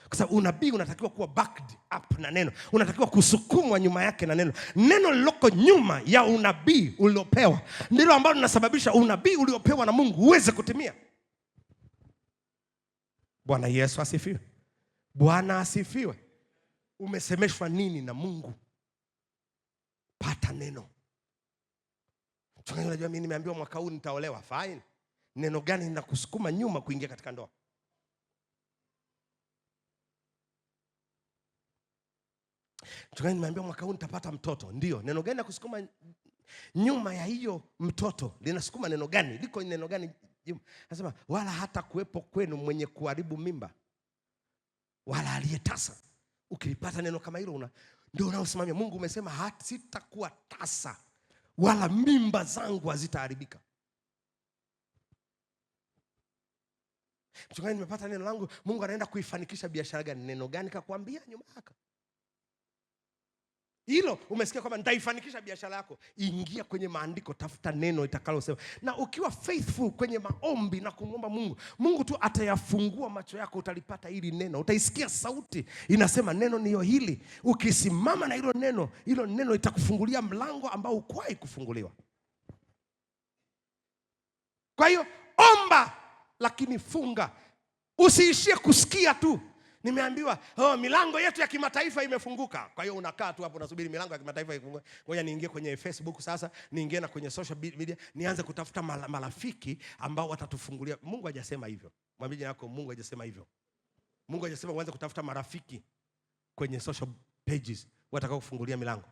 kwa sababu unabii unatakiwa kuwa backed up na neno, unatakiwa kusukumwa nyuma yake na neno. Neno liloko nyuma ya unabii uliopewa ndilo ambalo linasababisha unabii uliopewa na Mungu uweze kutimia. Bwana Yesu asifiwe. Bwana asifiwe. Umesemeshwa nini na Mungu? Pata neno. Unajua mimi nimeambiwa mwaka huu nitaolewa. Fine. Neno gani linakusukuma nyuma kuingia katika ndoa? Unajua nimeambiwa mwaka huu nitapata mtoto. Ndio. Neno gani linakusukuma nyuma ya hiyo mtoto? Linasukuma neno gani? Liko neno gani? Anasema wala hata kuwepo kwenu mwenye kuharibu mimba, wala aliyetasa. Ukilipata neno kama hilo ndio unaosimamia. Mungu umesema sitakuwa tasa, wala mimba zangu hazitaharibika. Mchungaji, nimepata neno langu, Mungu anaenda kuifanikisha biashara gani? Neno gani kakwambia nyuma yako? Hilo umesikia kwamba nitaifanikisha biashara yako. Ingia kwenye maandiko, tafuta neno itakalosema. Na ukiwa faithful kwenye maombi na kumwomba Mungu, Mungu tu atayafungua macho yako, utalipata hili neno. Utaisikia sauti inasema neno niyo hili. Ukisimama na hilo neno itakufungulia mlango ambao hukuwahi kufunguliwa. Kwa hiyo omba, lakini funga. Usiishie kusikia tu. Nimeambiwa milango yetu ya kimataifa imefunguka. Kwa hiyo unakaa tu hapo unasubiri milango ya kimataifa ifunguke. Ngoja niingie kwenye Facebook sasa, niingie na kwenye social media, nianze kutafuta marafiki ambao watatufungulia. Mungu hajasema hivyo. Mwambie yako Mungu hajasema hivyo. Mungu hajasema uanze kutafuta marafiki kwenye social pages watakao kufungulia milango.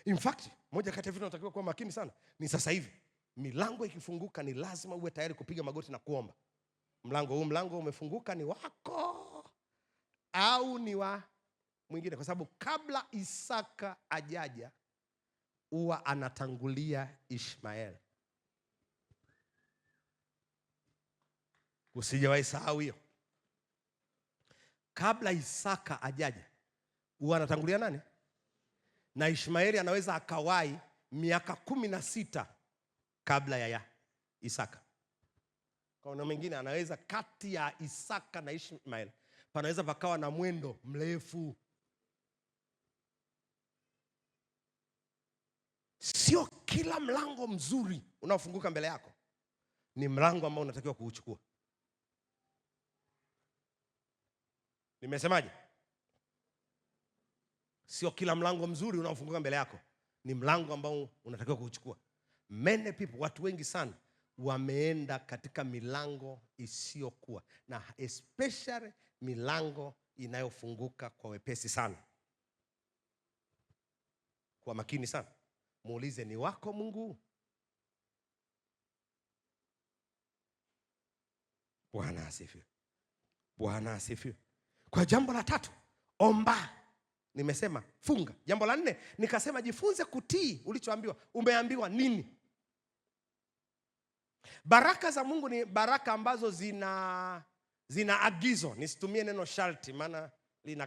In fact, moja kati ya vitu unatakiwa kuwa makini sana ni sasa hivi. Milango ikifunguka ni lazima uwe tayari kupiga magoti na kuomba. Mlango umefunguka, ni wako au ni wa mwingine? Kwa sababu kabla Isaka ajaja huwa anatangulia Ishmael. Usijawahi sahau hiyo. Kabla Isaka ajaja huwa anatangulia nani? Na Ishmaeli anaweza akawai miaka 16 kabla ya Isaka. Kwa na mwingine anaweza kati ya Isaka na Ishmael panaweza pakawa na mwendo mrefu. Sio kila mlango mzuri unaofunguka mbele yako ni mlango ambao unatakiwa kuuchukua. Nimesemaje? Sio kila mlango mzuri unaofunguka mbele yako ni mlango ambao unatakiwa kuuchukua. Many people, watu wengi sana wameenda katika milango isiyokuwa, na especially milango inayofunguka kwa wepesi sana. Kwa makini sana. Muulize, ni wako Mungu? Bwana asifiwe. Bwana asifiwe. Kwa jambo la 3, omba. Nimesema funga. Jambo la 4 nikasema jifunze kutii ulichoambiwa. Umeambiwa nini? Baraka za Mungu ni baraka ambazo zina agizo. Nisitumie neno sharti maana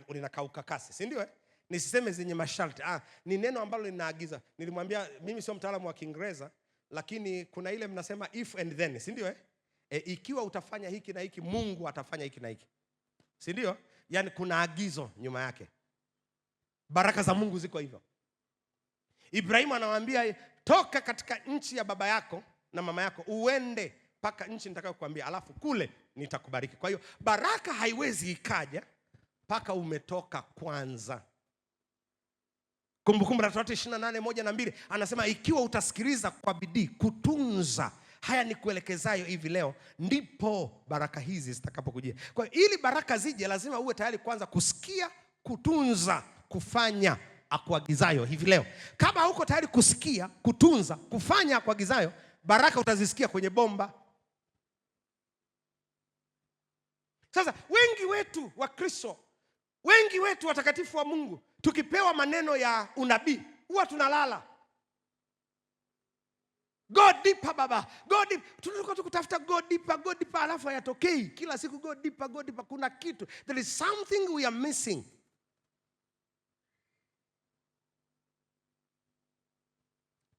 linakauka kasi, si ndio? Nisiseme zenye masharti. Ni neno ambalo linaagiza. Nilimwambia mimi sio mtaalamu wa Kiingereza, lakini kuna ile mnasema if and then, si ndio? Ikiwa utafanya hiki na hiki, Mungu atafanya hiki na hiki, si ndio? Yaani kuna agizo nyuma yake. Baraka za Mungu ziko hivyo. Ibrahimu anawaambia toka katika nchi ya baba yako na mama yako uende mpaka nchi nitakayokuambia, alafu kule nitakubariki. Kwa hiyo baraka haiwezi ikaja mpaka umetoka kwanza. Kumbukumbu la Torati 28:1-2 anasema ikiwa utasikiliza kwa bidii kutunza haya ni kuelekezayo hivi leo, ndipo baraka hizi zitakapokujia. Kwa hiyo ili baraka zije lazima uwe tayari kwanza kusikia, kutunza, kufanya akuagizayo hivi leo. Kama huko tayari kusikia, kutunza, kufanya akuagizayo, baraka utazisikia kwenye bomba. Sasa wengi wetu wa Kristo, wengi wetu watakatifu wa Mungu, tukipewa maneno ya unabii huwa tunalala. Go deeper baba, go deep. Tunataka tukutafuta go deeper, alafu hayatokei. Kila siku go deeper. Kuna kitu. There is something we are missing.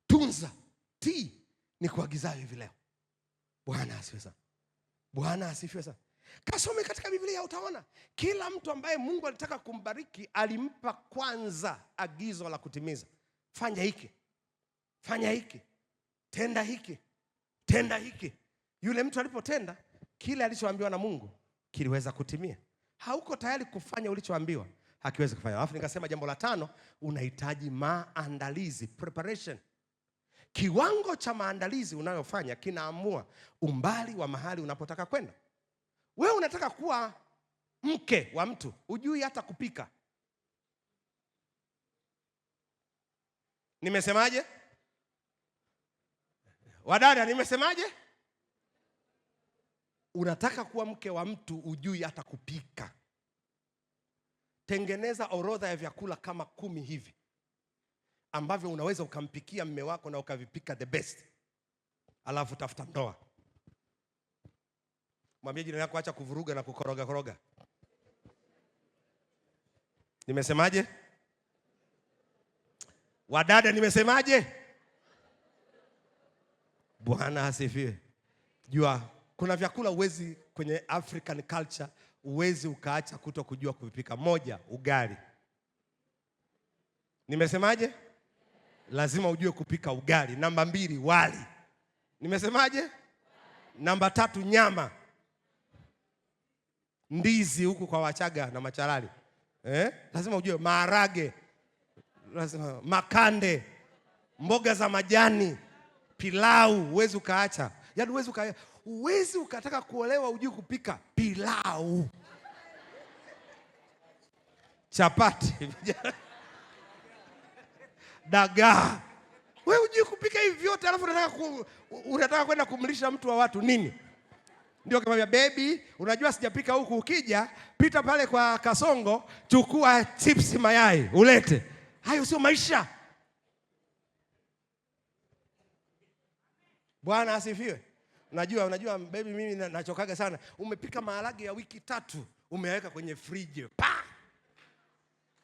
Tunza, tii ni kuagizayo hivi leo. Bwana asifiwe sana. Bwana asifiwe sana. Kasome katika Biblia utaona kila mtu ambaye Mungu alitaka kumbariki alimpa kwanza agizo la kutimiza. Fanya hiki. Fanya hiki. Tenda hiki. Tenda hiki. Yule mtu alipotenda kile alichoambiwa na Mungu kiliweza kutimia. Hauko tayari kufanya ulichoambiwa, hakiwezi kufanya. Alafu nikasema jambo la 5, unahitaji maandalizi, preparation. Kiwango cha maandalizi unayofanya kinaamua umbali wa mahali unapotaka kwenda. Wewe unataka kuwa mke wa mtu, hujui hata kupika. Nimesemaje? Wadada, nimesemaje? Unataka kuwa mke wa mtu, hujui hata kupika. Tengeneza orodha ya vyakula kama 10 hivi ambavyo unaweza ukampikia mume wako na ukavipika the best. Alafu tafuta ndoa. Mwambie jirani yako acha kuvuruga na kukoroga. Nimesemaje? Wadada, nimesemaje? Bwana asifiwe. Jua kuna vyakula uwezi kwenye African culture uwezi ukaacha kuto kujua kuvipika. 1, ugali. Nimesemaje? Lazima ujue kupika ugali. Namba 2, wali. Nimesemaje? Namba 3, nyama. Ndizi huku kwa Wachaga na Machalali. Lazima ujue maharage. Lazima makande, mboga za majani, pilau uwezi ukaacha. Yaani uwezi ukataka kuolewa ujue kupika pilau. Chapati. dagaa. Wewe hujui kupika hivi vyote, alafu unataka kwenda kumlisha mtu wa watu nini? Ndio kama baby, unajua sijapika huku, ukija pita pale kwa Kasongo, chukua chips mayai ulete. Hayo sio maisha. Bwana asifiwe. Unajua baby, mimi nachokaga sana. Umepika maharage ya wiki 3, umeweka kwenye friji. Pa!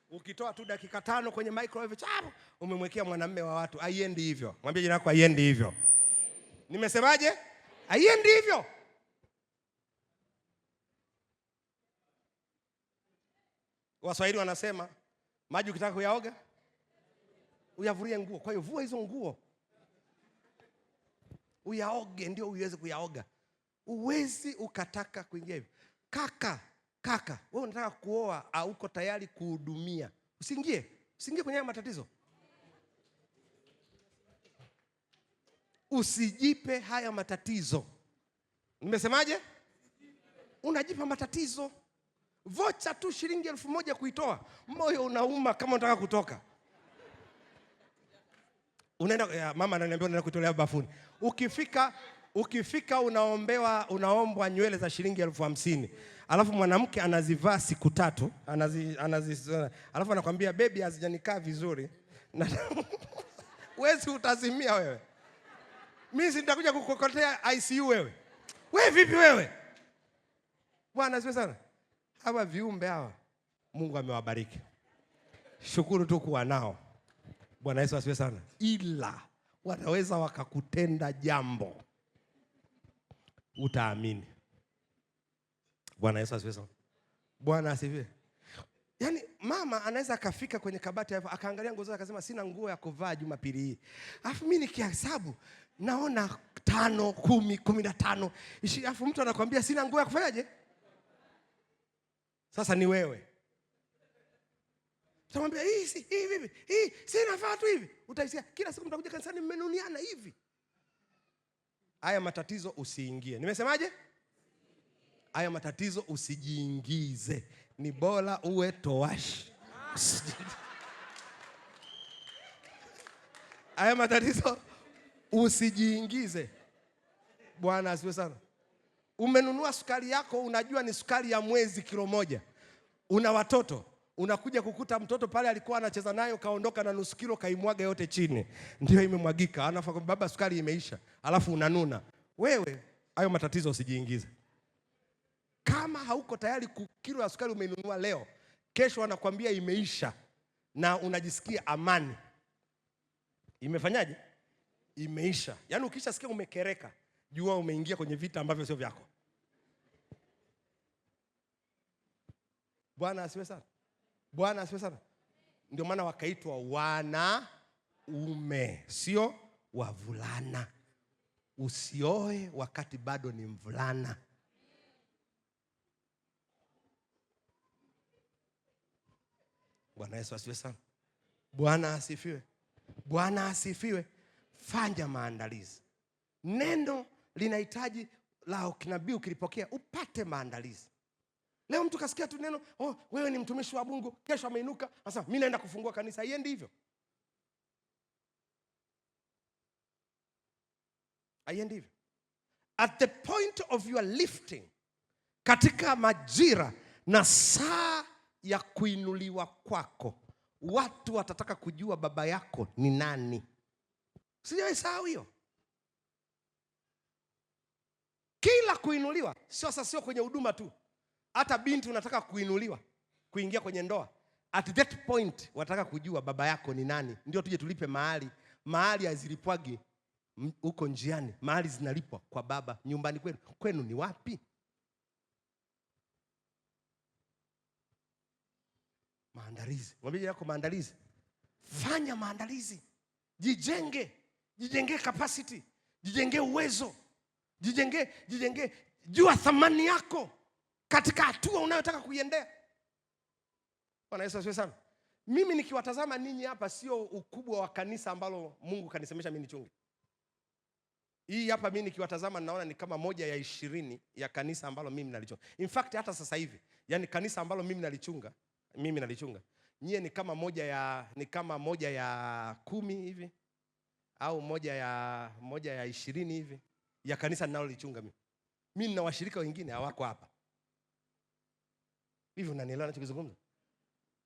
Ukitoa tu dakika 5 kwenye microwave, chapo, umemwekea mwanamume wa watu. Haiendi hivyo. Mwambie jina lako haiendi hivyo. Nimesemaje? Haiendi hivyo. Waswahili wanasema maji ukitaka kuyaoga uyavulie nguo. Kwa hiyo vua hizo nguo uyaoge ndio uweze kuyaoga. Uwezi ukataka kuingia hivyo. Kaka, wewe unataka kuoa au uko tayari kuhudumia, usiingie kwenye matatizo. Usijipe haya matatizo. Nimesemaje? Unajipa matatizo. Vocha tu shilingi 1000 kuitoa, moyo unauma kama unataka kutoka. Unaenda, mama ananiambia unaenda kuitolea bafuni. Ukifika unaombwa nywele za shilingi 50,000. Alafu mwanamke anazivaa siku 3, alafu anakuambia baby hazijanikaa vizuri. Wewe utazimia wewe. Mimi nitakuja kukokotea ICU wewe. Wewe vipi wewe? Bwana asifiwe sana. Hawa viumbe hawa Mungu amewabariki. Shukuru tu kuwa nao. Bwana Yesu asifiwe sana. Ila wanaweza wakakutenda jambo utaamini. Bwana Yesu asifiwe sana. Bwana asifiwe. Yaani mama anaweza akafika kwenye kabati hapo akaangalia nguo zake akasema sina nguo ya kuvaa Jumapili hii. Alafu mimi nikihesabu naona 5, 10, 15, 20. Alafu mtu anakuambia sina nguo ya kufanyaje? Sasa ni wewe. Utamwambia hii vipi? Hii si nafaa tu hivi. Utaisikia kila siku mtakuja kanisani mmenuniana hivi. Haya matatizo usiingie. Nimesemaje? Haya matatizo usijiingize. Ni bora uwe towashi. Haya matatizo usijiingize. Bwana asifiwe sana. Umenunua sukari yako, unajua ni sukari ya mwezi 1 kilo. Una watoto, unakuja kukuta mtoto pale alikuwa anacheza nayo kaondoka na nusu kilo kaimwaga yote chini. Ndio imemwagika. Anafa baba sukari imeisha. Alafu unanuna. Wewe hayo matatizo usijiingize. Kama hauko tayari kilo ya sukari umeinunua leo, kesho anakuambia imeisha na unajisikia amani. Imefanyaje? Imeisha. Yaani ukishasikia umekereka, jua umeingia kwenye vita ambavyo sio vyako. Bwana asifiwe sana. Bwana asifiwe sana. Ndio maana wakaitwa wanaume, sio wavulana. Usioe wakati bado ni mvulana. Bwana Yesu asifiwe sana. Bwana asifiwe. Bwana asifiwe. Fanya maandalizi. Neno linahitaji la kinabii ukilipokea upate maandalizi. Leo mtu kasikia tu neno, wewe ni mtumishi wa Mungu, kesho ameinuka, sasa mimi naenda kufungua kanisa. Haiendi hivyo. Haiendi hivyo. At the point of your lifting, katika majira na saa ya kuinuliwa kwako, watu watataka kujua baba yako ni nani. Sijawahi sahau hiyo. Kila kuinuliwa, sio kwenye huduma tu. Hata binti unataka kuinuliwa, kuingia kwenye ndoa. At that point wataka kujua baba yako ni nani. Ndio tuje tulipe mahali. Mahali hazilipwagi huko njiani. Mahali zinalipwa kwa baba nyumbani kwenu. Kwenu ni wapi? Maandalizi. Mwambie yako maandalizi. Fanya maandalizi. Jijenge capacity. Jijenge uwezo. Jijenge jua thamani yako katika hatua unayotaka kuiendea. Bwana Yesu asifiwe sana. Mimi nikiwatazama ninyi hapa sio ukubwa wa kanisa ambalo Mungu kanisemesha mimi nichunge. Hii hapa mimi nikiwatazama naona ni kama 1 ya 20 ya kanisa ambalo mimi nalichunga. In fact hata sasa hivi, yani kanisa ambalo mimi nalichunga Nyie ni kama moja ya 10 hivi au moja ya 20 hivi ya kanisa ninalolichunga mimi. Mimi nina washirika wengine hawako hapa. Hivi unanielewa ninachozungumza?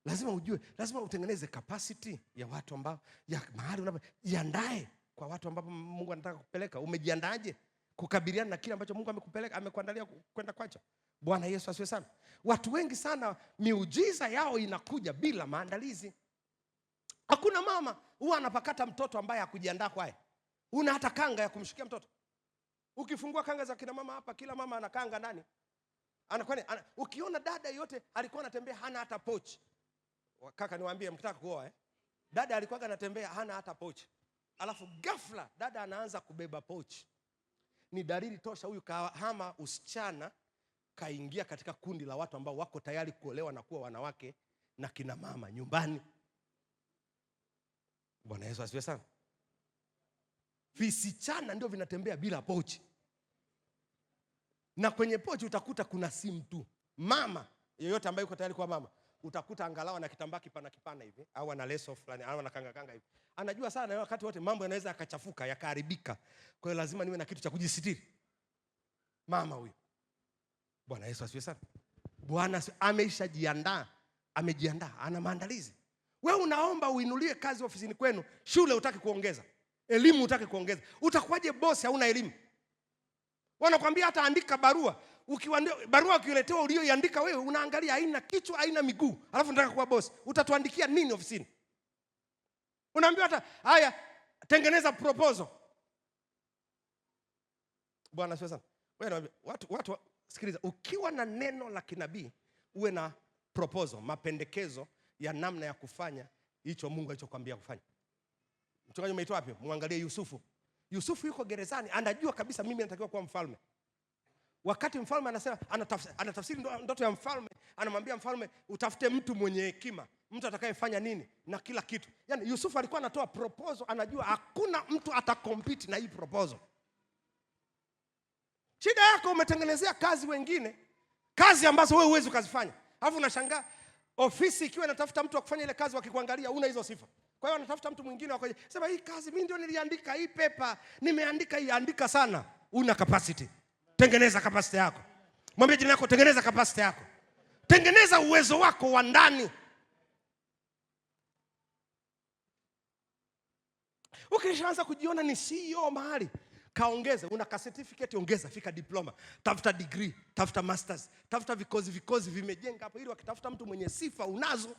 Lazima ujue, lazima utengeneze capacity ya watu ambao ya mahali unapojiandae kwa watu ambao Mungu anataka kupeleka. Umejiandaje kukabiliana na kile ambacho Mungu amekupeleka, amekuandalia kwenda kwacho? Bwana Yesu asifiwe sana. Watu wengi sana miujiza yao inakuja bila maandalizi. Hakuna mama huwa anapakata mtoto ambaye hakujiandaa kwaye. Una hata kanga ya kumshikia mtoto. Ukifungua kanga za kina mama hapa, kila mama ana kanga ndani. Ukiona dada yote alikuwa anatembea hana hata pochi. Kaka niwaambie mkitaka kuoa dada alikuwa anatembea hana hata pochi. Alafu ghafla dada anaanza kubeba pochi. Ni dalili tosha huyu kahama usichana kaingia katika kundi la watu ambao wako tayari kuolewa na kuwa wanawake na kina mama nyumbani. Bwana Yesu asifiwe sana. Visichana ndio vinatembea bila pochi. Na kwenye pochi utakuta kuna simu tu. Mama yeyote ambaye yuko tayari kuwa mama, utakuta angalau na kitambaa kipana hivi au ana leso fulani au ana kanga hivi. Anajua sana wakati wote mambo yanaweza yakachafuka, yakaharibika. Kwa hiyo lazima niwe na kitu cha kujisitiri. Mama huyo. Bwana Yesu asifiwe sana. Bwana ameshajiandaa, amejiandaa, ana maandalizi. Wewe unaomba uinulie kazi ofisini kwenu, shule utaki kuongeza, elimu utaki kuongeza. Utakuwaje bosi hauna elimu? Wanakuambia hata andika barua. Barua ukiletewa ulioiandika wewe unaangalia haina kichwa, haina miguu. Alafu unataka kuwa bosi. Utatuandikia nini ofisini? Unaambiwa hata haya tengeneza proposal. Bwana asifiwe sana. Wewe watu sikiliza, ukiwa na neno la kinabii uwe na proposal, mapendekezo ya namna ya kufanya hicho Mungu alichokuambia kufanya. Mchungaji umeitoa wapi? Muangalie Yusufu. Yusufu yuko gerezani, anajua kabisa mimi natakiwa kuwa mfalme. Wakati mfalme anasema anatafsiri ndoto ya mfalme, anamwambia mfalme utafute mtu mwenye hekima, mtu atakayefanya nini na kila kitu. Yaani Yusufu alikuwa anatoa proposal, anajua hakuna mtu atakompete na hii proposal. Shida yako umetengenezea kazi wengine, kazi ambazo wewe huwezi kuzifanya. Alafu unashangaa ofisi ikiwa inatafuta mtu wa kufanya ile kazi, wakikuangalia una hizo sifa. Kwa hiyo anatafuta mtu mwingine wakaje. Sema hii kazi mimi ndio niliandika, hii paper nimeandika, hii andika sana. Una capacity. Tengeneza capacity yako. Mwambie jirani yako tengeneza capacity yako. Tengeneza uwezo wako wa ndani. Ukishaanza kujiona ni CEO mahali, kaongeze, una ka certificate ongeza, fika diploma, tafuta degree, tafuta masters, tafuta vikozi vimejenga hapo ili wakitafuta mtu mwenye sifa unazo.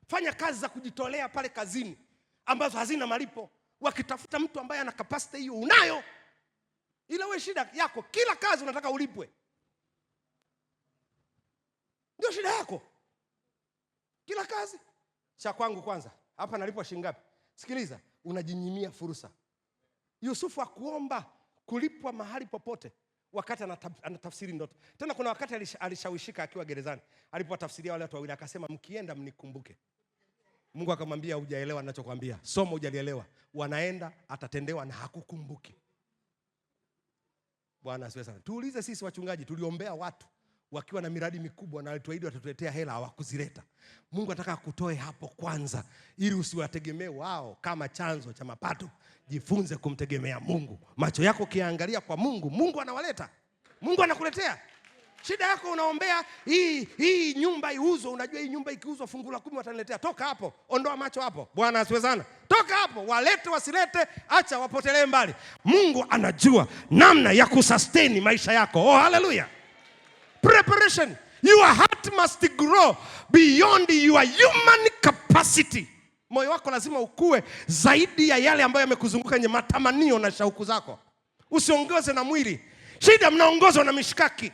Fanya kazi za kujitolea pale kazini ambazo hazina malipo. Wakitafuta mtu ambaye ana capacity hiyo unayo. Ila wewe shida yako kila kazi unataka ulipwe. Ndio shida yako. Kila kazi. Cha kwangu kwanza. Hapa nalipwa shilingi ngapi? Sikiliza, unajinyimia fursa. Yusufu hakuomba kulipwa mahali popote wakati anatafsiri ndoto. Tena kuna wakati alishawishika akiwa gerezani. Alipowatafsiria wale watu wawili akasema mkienda mnikumbuke. Mungu akamwambia hujaelewa ninachokuambia. Somo hujalielewa. Wanaenda atatendewa na hakukumbuki. Bwana asifiwe sana. Tuulize sisi wachungaji tuliombea watu wakiwa na miradi mikubwa na walituahidi watatuletea hela hawakuzileta. Mungu anataka kutoe hapo kwanza ili usiwategemee wao kama chanzo cha mapato. Jifunze kumtegemea Mungu. Macho yako kiangalia kwa Mungu, Mungu anawaleta. Mungu anakuletea. Shida yako unaombea hii nyumba iuzwe, unajua hii nyumba ikiuzwa fungu la 10 wataniletea. Toka hapo, ondoa macho hapo. Bwana asifiwe sana. Toka hapo, walete wasilete, acha wapotelee mbali. Mungu anajua namna ya kusustain maisha yako. Oh hallelujah. Preparation. Your heart must grow beyond your human capacity. Moyo wako lazima ukue zaidi ya yale ambayo yamekuzunguka yenye matamanio na shauku zako. Usiongoze na mwili. Shida mnaongozwa na mishikaki.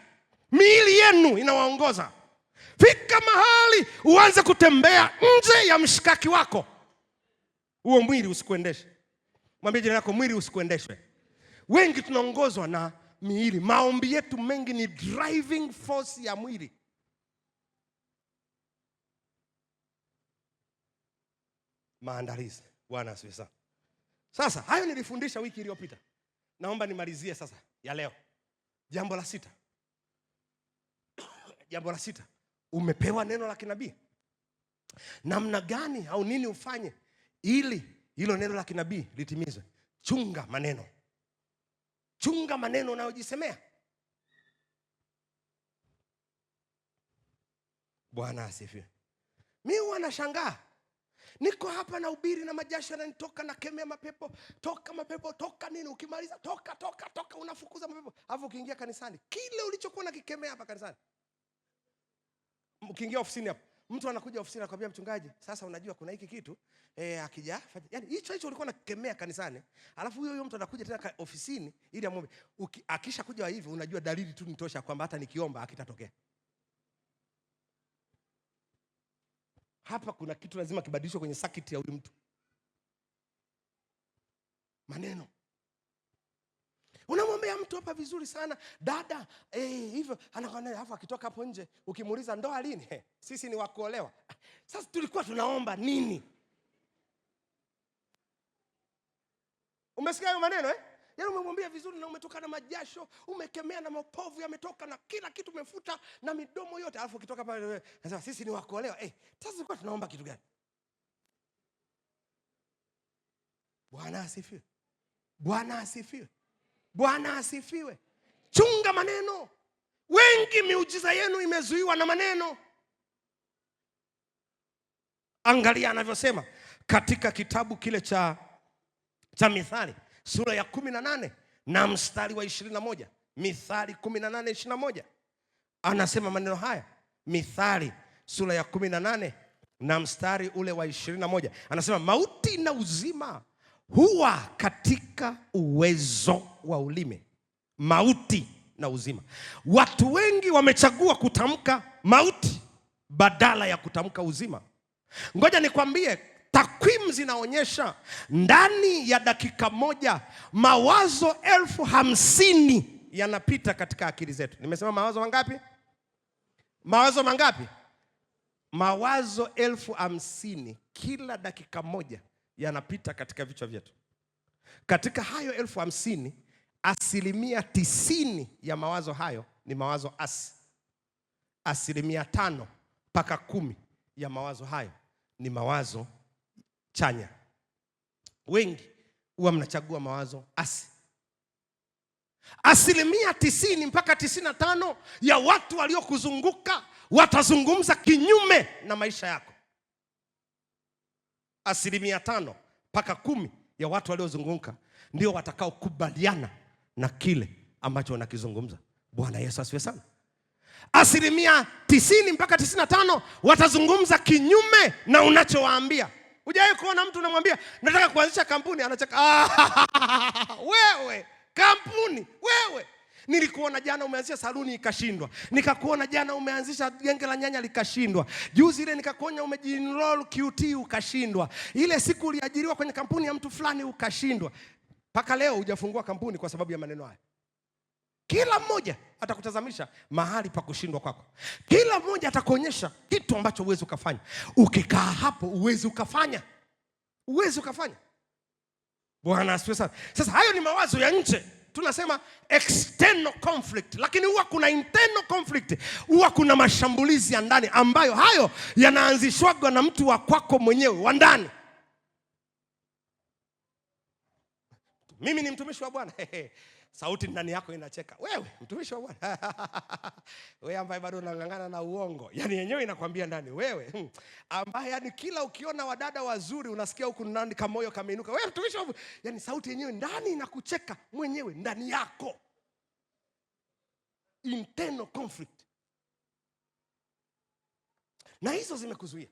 Miili yenu inawaongoza. Fika mahali uanze kutembea nje ya mshikaki wako. Huo mwili usikuendeshe. Mwambie jirani yako mwili usikuendeshwe. Wengi tunaongozwa na miili. Maombi yetu mengi ni driving force ya mwili. Maandalizi. Bwana asifiwe sana. Sasa hayo nilifundisha wiki iliyopita. Naomba nimalizie sasa ya leo. Jambo la 6. Jambo la 6. Umepewa neno la kinabii. namna gani au nini ufanye ili hilo neno la kinabii litimizwe. Chunga maneno. Chunga maneno unayojisemea. Bwana asifiwe. Mimi huwa nashangaa. Niko hapa na ubiri na majasho yananitoka, na kemea mapepo, toka nini, ukimaliza toka unafukuza mapepo. Alafu ukiingia kanisani, kile ulichokuwa nakikemea hapa kanisani, ukiingia ofisini hapa, mtu anakuja ofisini anakuambia, mchungaji, sasa unajua kuna hiki kitu akija, yani hicho ulikuwa nakikemea kanisani, alafu huyo mtu anakuja tena ofisini ili amwombe. Akisha kuja hivi, unajua dalili tu nitosha kwamba hata nikiomba hakitatokea. Hapa kuna kitu lazima kibadilishwe kwenye circuit ya huyu mtu. Maneno. Unamwambia mtu hapa vizuri sana, dada, hivyo anakuambia, hapo akitoka hapo nje ukimuuliza ndoa lini? Sisi ni wakuolewa. Sasa tulikuwa tunaomba nini? Umesikia hayo maneno Yaani umemwambia vizuri na umetoka na majasho, umekemea na mapovu yametoka na kila kitu umefuta na midomo yote, alafu ukitoka pale nasema sisi ni wakuolewa. Sasa tulikuwa tunaomba kitu gani? Bwana asifiwe. Bwana asifiwe. Bwana asifiwe. Chunga maneno. Wengi miujiza yenu imezuiwa na maneno. Angalia anavyosema katika kitabu kile cha Mithali sura ya 18 na mstari wa 21. Mithali 18:21. Anasema maneno haya. Mithali sura ya 18 na mstari ule wa 21. Anasema mauti na uzima huwa katika uwezo wa ulimi. Mauti na uzima. Watu wengi wamechagua kutamka mauti badala ya kutamka uzima. Ngoja nikwambie, takwimu zinaonyesha ndani ya dakika moja mawazo 50,000 yanapita katika akili zetu. Nimesema mawazo mangapi? Mawazo mangapi? Mawazo 50,000 kila dakika moja yanapita katika vichwa vyetu. Katika hayo 50,000, 90% ya mawazo hayo ni mawazo asi. 5 mpaka 10 ya mawazo hayo ni mawazo chanya. Wengi huwa mnachagua mawazo asi. 90% mpaka 95 ya watu waliokuzunguka watazungumza kinyume na maisha yako. 5 mpaka 10 ya watu waliozunguka ndio watakao kubaliana na kile ambacho wanakizungumza. Bwana Yesu asifiwe sana. 90% mpaka 95 watazungumza kinyume na unachowaambia. Hujawahi kuona mtu unamwambia nataka kuanzisha kampuni, anacheka, wewe kampuni wewe? Nilikuona jana umeanzisha saluni ikashindwa. Nikakuona jana umeanzisha genge la nyanya likashindwa. Juzi ile nikakuona umejinroll QT ukashindwa. Ile siku uliajiriwa kwenye kampuni ya mtu fulani ukashindwa. Paka leo hujafungua kampuni kwa sababu ya maneno haya. Kila mmoja atakutazamisha mahali pa kushindwa kwako. Kila mmoja atakuonyesha kitu ambacho uwezi ukafanya. Ukikaa hapo uwezi ukafanya. Uwezi ukafanya. Bwana asifiwe sana. Sasa hayo ni mawazo ya nje. Tunasema external conflict, lakini huwa kuna internal conflict. Huwa kuna mashambulizi ya ndani ambayo hayo yanaanzishwa na mtu wa kwako mwenyewe wa ndani. Mimi ni mtumishi wa Bwana. Sauti ndani yako inacheka. Wewe mtumishi wa Bwana. Wewe ambaye bado unangangana na uongo. Yaani yenyewe inakwambia ndani wewe. Ambaye yani kila ukiona wadada wazuri unasikia huku ndani kama moyo kameinuka. Wewe mtumishi wa Bwana. Yaani sauti yenyewe ndani inakucheka mwenyewe ndani yako. Internal conflict. Na hizo zimekuzuia.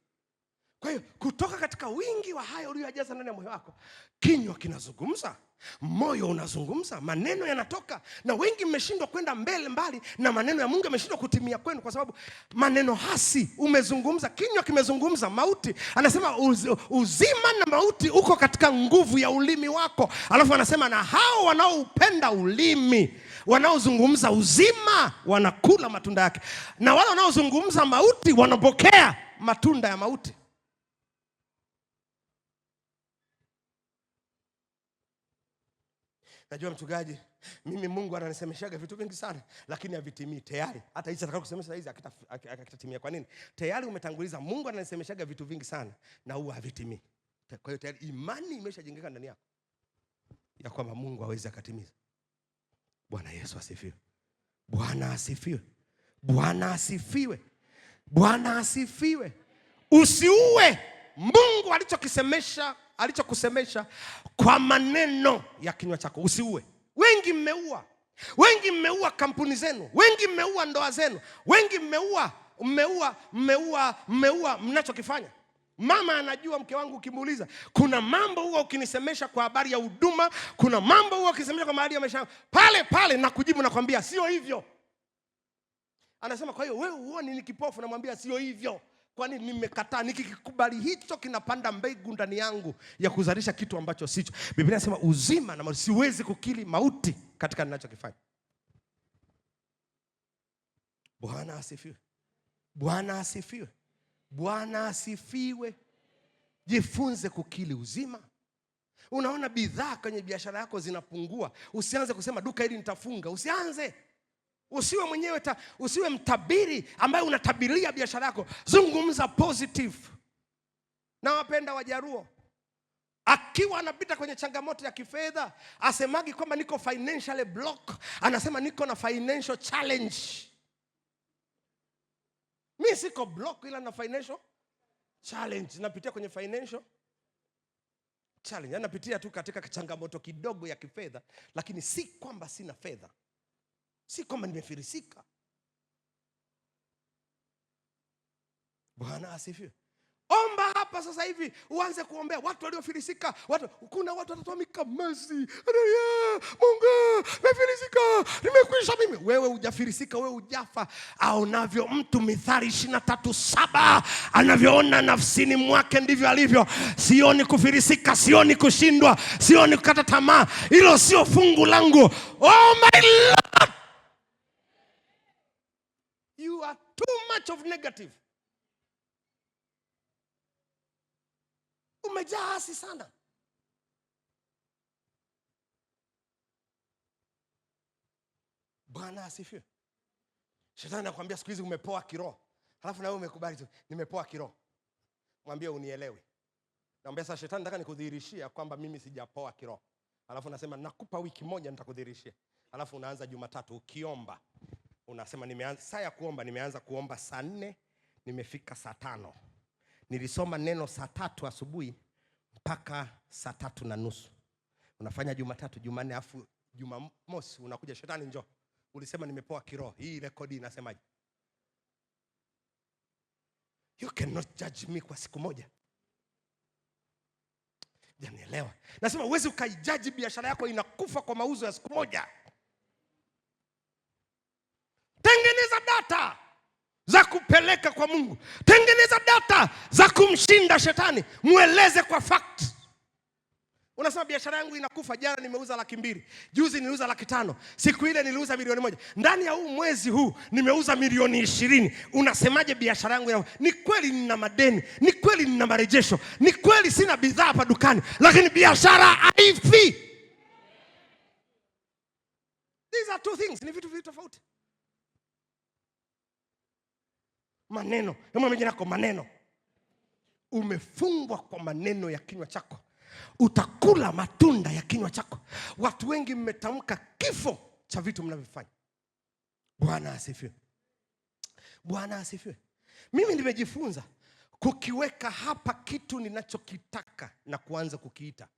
Kwa hiyo kutoka katika wingi wa hayo uliyojaza ndani ya moyo wako, kinywa kinazungumza, moyo unazungumza, maneno yanatoka, na wengi mmeshindwa kwenda mbali na maneno ya Mungu yameshindwa kutimia kwenu kwa sababu maneno hasi umezungumza, kinywa kimezungumza mauti. Anasema uzima na mauti uko katika nguvu ya ulimi wako. Alafu anasema na hao wanaoupenda ulimi, wanaozungumza uzima wanakula matunda yake, na wale wanaozungumza mauti wanapokea matunda ya mauti. Najua mchungaji, mimi Mungu ananisemeshaga vitu vingi sana, lakini havitimii tayari. Hata hizi atakao kusemesha hizi akitatimia. Kwa nini? Tayari umetanguliza. Mungu ananisemeshaga vitu vingi sana na huwa havitimii. Kwa hiyo tayari imani imeshajengeka ndani yako ya kwamba Mungu hawezi akatimiza. Bwana Yesu asifiwe. Bwana asifiwe. Bwana asifiwe. Bwana asifiwe. Usiue. Mungu alichokusemesha kwa maneno ya kinywa chako. Usiue. Wengi mmeua. Wengi mmeua kampuni zenu. Wengi mmeua ndoa zenu. Wengi mmeua mnachokifanya. Mama anajua, mke wangu ukimuuliza, kuna mambo huwa ukinisemesha kwa habari ya huduma, kuna mambo huwa ukinisemesha kwa habari ya maisha, pale na kujibu na kwambia sio hivyo. Anasema kwa hiyo wewe huoni ni kipofu, namwambia sio hivyo. Kwani nimekataa, nikikubali hicho kinapanda mbegu ndani yangu ya kuzalisha kitu ambacho sicho. Biblia inasema uzima na mauti, siwezi kukili mauti katika ninachokifanya. Bwana asifiwe. Bwana asifiwe. Bwana asifiwe. Jifunze kukili uzima. Unaona bidhaa kwenye biashara yako zinapungua, usianze kusema duka hili nitafunga. Usianze. Usiwe mwenyewe usiwe mtabiri ambaye unatabiria biashara yako. Zungumza positive. Na wapenda Wajaruo, akiwa anapita kwenye changamoto ya kifedha, asemagi kwamba niko financially block, anasema niko na financial challenge. Mimi siko block, ila na financial challenge. Napitia kwenye financial challenge. Napitia tu katika changamoto kidogo ya kifedha, lakini si kwamba sina fedha. Si kwamba nimefirisika. Bwana asifiwe. Omba hapa sasa hivi, uanze kuombea watu waliofirisika. Kuna watu watatoa mikamasi. Mungu, nimefirisika, nimekwisha mimi. Wewe hujafirisika, wewe hujafa. Aonavyo mtu, Mithali 23:7, anavyoona nafsini mwake ndivyo alivyo. Sioni kufirisika, sioni kushindwa, sioni kukata tamaa. Hilo sio fungu langu. Oh my Lord. You are too much of negative. Umejaa hasi sana. Bwana asifiwe. Shetani anakuambia siku hizi umepoa kiroho. Halafu na wewe umekubali tu, nimepoa kiroho. Mwambie unielewi. Naambia sasa shetani, nataka nikudhihirishia kwamba mimi sijapoa kiroho. Halafu nasema nakupa wiki moja nitakudhihirishia. Halafu unaanza Jumatatu ukiomba. Unasema nimeanza saa ya kuomba, nimeanza kuomba saa 4, nimefika saa 5. Nilisoma neno saa 3 asubuhi mpaka saa 3:30. Unafanya Jumatatu, Jumanne, afu Jumamosi unakuja, shetani njoo. Ulisema nimepoa kiroho. Hii rekodi inasemaje? You cannot judge me kwa siku moja. Janielewa. Nasema uwezi ukaijaji biashara yako inakufa kwa mauzo ya siku moja. Tengeneza data za kupeleka kwa Mungu. Tengeneza data za kumshinda shetani. Mueleze kwa fact. Unasema biashara yangu inakufa, jana nimeuza 200,000, juzi niliuza 500,000, siku ile niliuza 1,000,000. Ndani ya huu mwezi huu nimeuza 20,000,000. Unasemaje biashara yangu inakufa? Ni kweli nina madeni, ni kweli nina marejesho, ni kweli sina bidhaa hapa dukani, lakini biashara haifi. These are two things, ni vitu viwili tofauti. Maneno, kama mjina yako maneno. Umefungwa kwa maneno ya kinywa chako. Utakula matunda ya kinywa chako. Watu wengi mmetamka kifo cha vitu mnavyofanya. Bwana asifiwe. Bwana asifiwe. Mimi nimejifunza kukiweka hapa kitu ninachokitaka na kuanza kukiita.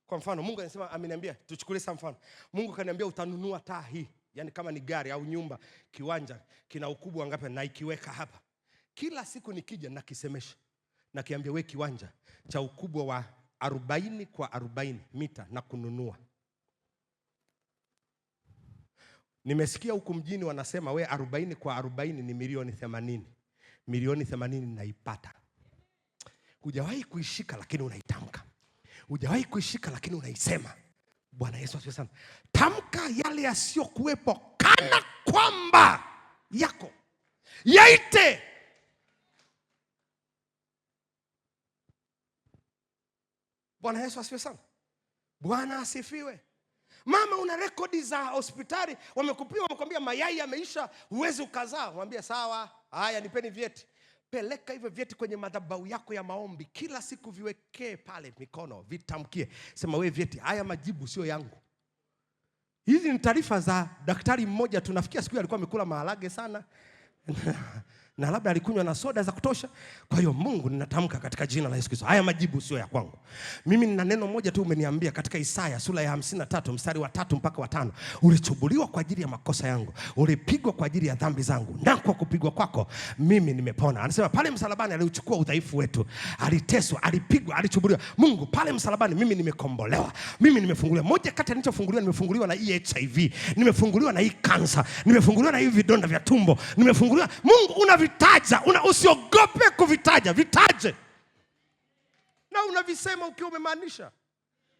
Kwa mfano, Mungu anasema, ameniambia, tuchukulie sana mfano. Mungu kaniambia utanunua taa hii. Yaani kama ni gari au nyumba, kiwanja kina ukubwa ngapi, na ikiweka hapa. Kila siku nikija na kisemesha. Na kiambia wewe kiwanja cha ukubwa wa 40 kwa 40 mita na kununua. Nimesikia huku mjini wanasema we 40 kwa 40 ni 1,80,000. 1,80,000 naipata. Hujawahi kuishika lakini unaitamka. Hujawahi kuishika lakini unaisema. Bwana Yesu asifiwe sana. Tamka yale yasiyokuwepo kana kwamba yako. Yaite. Bwana Yesu asifiwe sana. Bwana asifiwe. Mama, una rekodi za hospitali, wamekupima, wamekwambia mayai yameisha, huwezi ukazaa. Mwambie sawa, haya nipeni vyeti. Peleka hivyo vyeti kwenye madhabahu yako ya maombi. Kila siku viwekee pale mikono, vitamkie. Sema wewe vyeti, haya majibu sio yangu. Hizi ni taarifa za daktari mmoja. Tunafikia siku alikuwa amekula maharage sana na labda alikunywa na soda za kutosha. Kwa hiyo Mungu, ninatamka katika jina la Yesu Kristo, haya majibu sio ya kwangu. Mimi nina neno moja tu umeniambia katika Isaya sura ya 53 mstari wa 3 mpaka wa 5. Ulichubuliwa kwa ajili ya makosa yangu, ulipigwa kwa ajili ya dhambi zangu, na kwa kupigwa kwako mimi nimepona. Anasema pale msalabani aliuchukua udhaifu wetu, aliteswa, alipigwa, alichubuliwa. Mungu, pale msalabani mimi nimekombolewa, mimi nimefunguliwa. Moja kati nilichofunguliwa, nimefunguliwa na HIV, nimefunguliwa na hii kansa, nimefunguliwa na hivi vidonda vya tumbo, nimefunguliwa. Mungu unavitaja, usiogope kuvitaja, vitaje. Na unavisema ukiwa umemaanisha.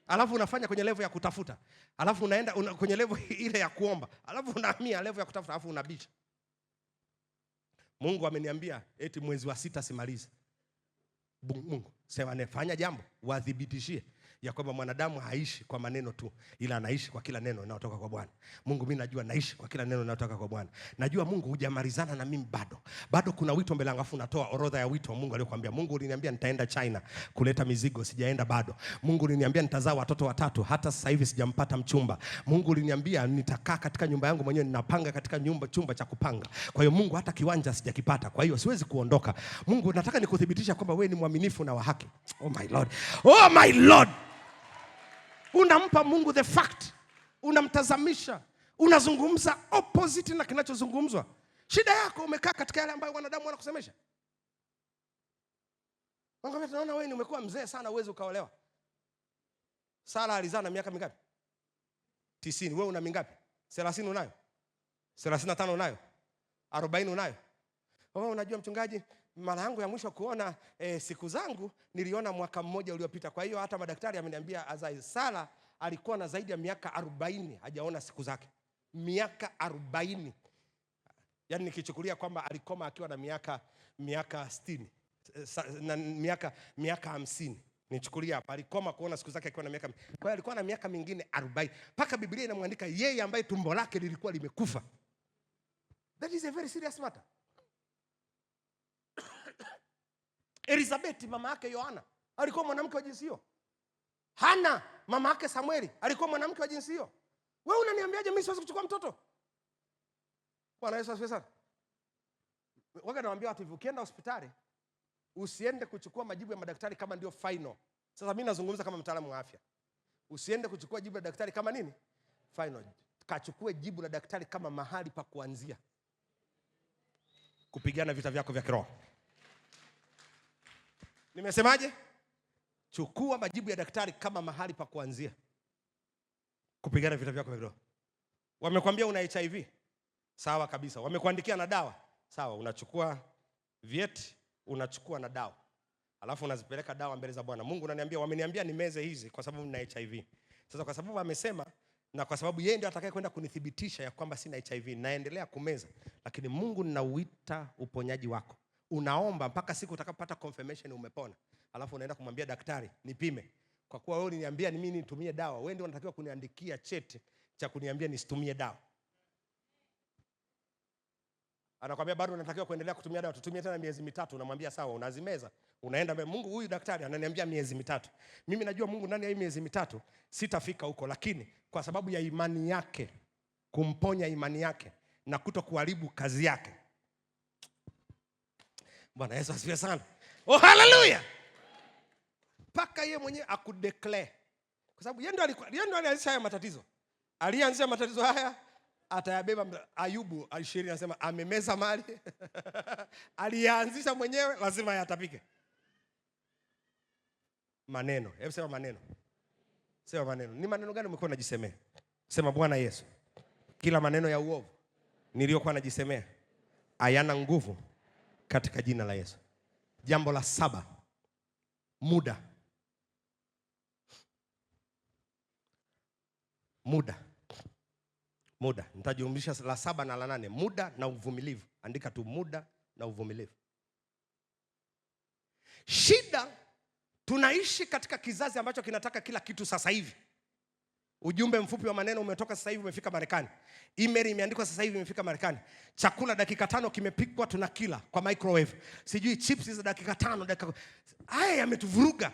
Alafu unafanya kwenye level ya kutafuta. Alafu unaenda kwenye level ile ya kuomba. Alafu unahamia level ya kutafuta, alafu unabisha. Mungu ameniambia eti mwezi wa 6 simalize. Mungu sema nefanya jambo, wadhibitishie ya kwamba mwanadamu haishi kwa maneno tu, ila anaishi kwa kila neno linalotoka kwa Bwana. Mungu, mimi najua naishi kwa kila neno linalotoka kwa Bwana. Najua Mungu hujamalizana na mimi bado. Bado kuna wito mbele yangu. Afu unatoa orodha ya wito Mungu aliyokuambia. Mungu uliniambia nitaenda China kuleta mizigo, sijaenda bado. Mungu uliniambia nitazaa watoto 3, hata sasa hivi sijampata mchumba. Mungu uliniambia nitakaa katika nyumba yangu mwenyewe, ninapanga katika chumba cha kupanga. Kwa hiyo Mungu, hata kiwanja sijakipata. Kwa hiyo siwezi kuondoka. Mungu, nataka nikuthibitisha kwamba wewe ni mwaminifu na wa haki. Oh my Lord. Oh my Lord. Unampa Mungu the fact, unamtazamisha, unazungumza opposite na kinachozungumzwa. Shida yako umekaa katika yale ambayo wanadamu wanakusemesha. Wangapi tunaona wewe ni umekuwa mzee sana, uweze ukaolewa. Sara alizaa na miaka mingapi? 90. Wewe una mingapi? 30 unayo? 35 unayo? 40 unayo? Wewe unajua mchungaji, mara yangu ya mwisho kuona siku zangu niliona mwaka mmoja uliopita. Kwa hiyo hata madaktari ameniambia Azai Sara alikuwa na zaidi ya miaka 40 hajaona siku zake. Miaka 40. Yaani nikichukulia kwamba alikoma akiwa na miaka 60 na miaka 50. Nichukulia hapa alikoma kuona siku zake akiwa na miaka. Kwa hiyo alikuwa na miaka mingine 40. Paka Biblia inamwandika yeye ambaye tumbo lake lilikuwa limekufa. That is a very serious matter. Elizabeth mama yake Yohana alikuwa mwanamke wa jinsi hiyo. Hana mama yake Samueli alikuwa mwanamke wa jinsi hiyo. Wewe unaniambiaje mimi siwezi kuchukua mtoto? Bwana Yesu asifiwe sana. Waga nawaambia watu hivi, ukienda hospitali usiende kuchukua majibu ya madaktari kama ndio final. Sasa mimi nazungumza kama mtaalamu wa afya. Usiende kuchukua jibu la daktari kama nini? Final. Kachukue jibu la daktari kama mahali pa kuanzia kupigana vita vyako vya kiroho. Nimesemaje? Chukua majibu ya daktari kama mahali pa kuanzia kupigana vita vyako vya kiroho. Wamekwambia una HIV? Sawa kabisa. Wamekuandikia na dawa? Sawa, unachukua vyeti, unachukua na dawa. Alafu unazipeleka dawa mbele za Bwana. Mungu ananiambia, wameniambia nimeze hizi kwa sababu nina HIV. Sasa kwa sababu amesema na kwa sababu yeye ndiye atakaye kwenda kunithibitisha ya kwamba sina HIV, naendelea kumeza. Lakini Mungu, ninauita uponyaji wako. Unaomba mpaka siku utakapopata confirmation umepona. Alafu unaenda kumwambia daktari, nipime. Kwa kuwa wewe uliniambia ni mimi nitumie dawa, wewe ndio unatakiwa kuniandikia cheti cha kuniambia nisitumie dawa. Anakuambia bado unatakiwa kuendelea kutumia dawa, tutumie tena miezi 3. Unamwambia sawa, unazimeza. Unaenda mbele, Mungu, huyu daktari ananiambia miezi 3. Mimi najua Mungu ndani ya hii miezi 3 sitafika huko, lakini kwa sababu ya imani yake, kumponya imani yake na kutokuharibu kazi yake. Bwana Yesu asifiwe sana. Oh hallelujah. Paka yeye mwenyewe akudeclare. Kwa sababu yeye ndo alianzisha haya matatizo. Alianzisha matatizo haya, atayabeba. Ayubu 20 anasema amemeza mali. Alianzisha mwenyewe, lazima yatapike. Maneno. Hebu sema maneno. Sema maneno. Ni maneno gani umekuwa unajisemea? Sema Bwana Yesu, kila maneno ya uovu niliyokuwa najisemea hayana nguvu katika jina la Yesu. Jambo la 7. Muda. Nitajumlisha la 7 na la 8. Muda na uvumilivu. Andika tu muda na uvumilivu. Shida, tunaishi katika kizazi ambacho kinataka kila kitu sasa hivi. Ujumbe mfupi wa maneno umetoka sasa hivi umefika Marekani. Email imeandikwa sasa hivi imefika Marekani. Chakula dakika 5 kimepikwa tunakila kwa microwave. Sijui chips za dakika 5 dakika. Haya yametuvuruga.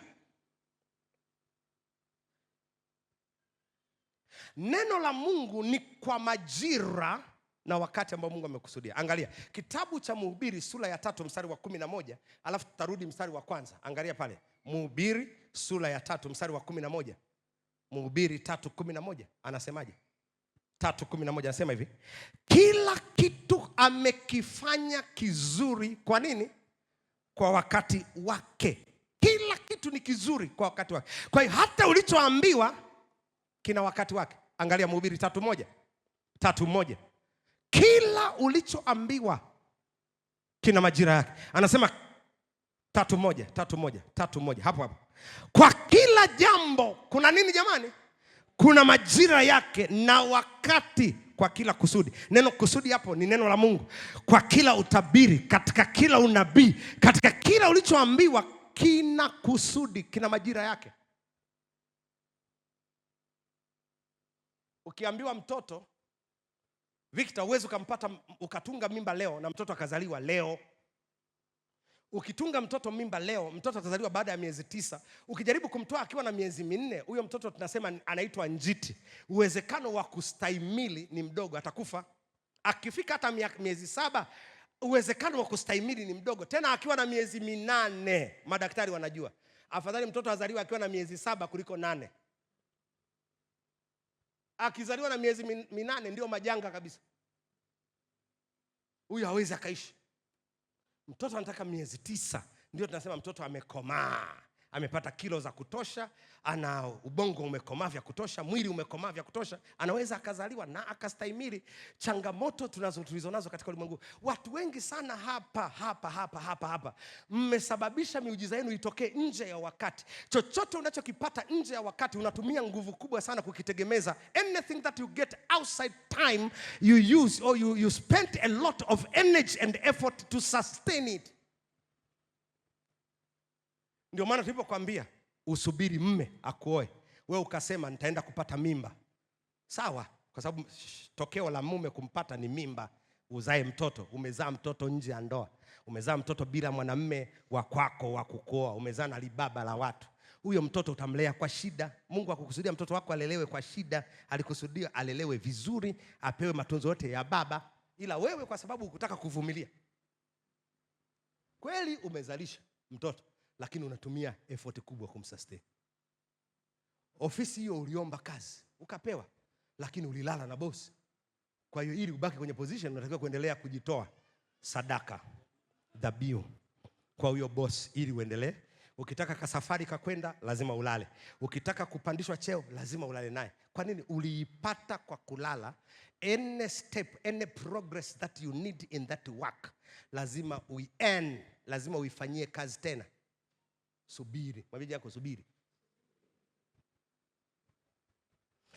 Neno la Mungu ni kwa majira na wakati ambao Mungu amekusudia. Angalia kitabu cha Mhubiri sura ya 3 mstari wa 11, alafu tutarudi mstari wa kwanza. Angalia pale. Mhubiri sura ya 3 mstari wa 11. Mhubiri 3:11 anasemaje? 3:11 anasema hivi: kila kitu amekifanya kizuri. Kwa nini? Kwa wakati wake. Kila kitu ni kizuri kwa wakati wake. Kwa hiyo hata ulichoambiwa kina wakati wake. Angalia Mhubiri 3:1. Kila ulichoambiwa kina majira yake. Anasema 3:1 hapo. Kwa kila jambo kuna nini jamani? Kuna majira yake na wakati kwa kila kusudi. Neno kusudi hapo ni neno la Mungu. Kwa kila utabiri, katika kila unabii, katika kila ulichoambiwa kina kusudi, kina majira yake. Ukiambiwa mtoto Victor uwezo ukampata ukatunga mimba leo na mtoto akazaliwa leo. Ukitunga mtoto mimba leo, mtoto atazaliwa baada ya miezi 9. Ukijaribu kumtoa akiwa na miezi 4, huyo mtoto tunasema anaitwa njiti. Uwezekano wa kustahimili ni mdogo, atakufa. Akifika hata miezi 7, uwezekano wa kustahimili ni mdogo. Tena akiwa na miezi 8, madaktari wanajua afadhali mtoto azaliwe akiwa na miezi 7 kuliko 8. Akizaliwa na miezi 8 ndio majanga kabisa. Huyu hawezi akaishi. Mtoto anataka miezi 9, ndio tunasema mtoto amekomaa, amepata kilo za kutosha, ana ubongo umekomaa vya kutosha, mwili umekomaa vya kutosha, anaweza akazaliwa na akastahimili changamoto tulizonazo katika ulimwengu. Watu wengi sana hapa mmesababisha miujiza yenu itokee nje ya wakati. Chochote unachokipata nje ya wakati unatumia nguvu kubwa sana kukitegemeza. Anything that you get outside time you use or you spend a lot of energy and effort to sustain it. Ndio maana tulipokuambia usubiri mme akuoe, wewe ukasema nitaenda kupata mimba. Sawa, kwa sababu tokeo la mume kumpata ni mimba, uzae mtoto. Umezaa mtoto nje ya ndoa. Umezaa mtoto bila mwanamume wa kwako wa kukuoa. Umezaa na libaba la watu. Huyo mtoto utamlea kwa shida. Mungu hakukusudia mtoto wako alelewe kwa shida, alikusudia alelewe vizuri, apewe matunzo yote ya baba. Ila wewe kwa sababu hukutaka kuvumilia. Kweli umezalisha mtoto, lakini unatumia effort kubwa kumsustain. Ofisi hiyo uliomba kazi, ukapewa, lakini ulilala na boss. Kwa hiyo ili ubaki kwenye position unatakiwa kuendelea kujitoa sadaka, dhabihu kwa huyo boss ili uendelee. Ukitaka kasafari kakwenda lazima ulale. Ukitaka kupandishwa cheo lazima ulale naye. Kwa nini? Uliipata kwa kulala. Any step, any progress that you need in that work lazima uiearn, lazima uifanyie kazi tena. Subiri. Mwambie yako subiri.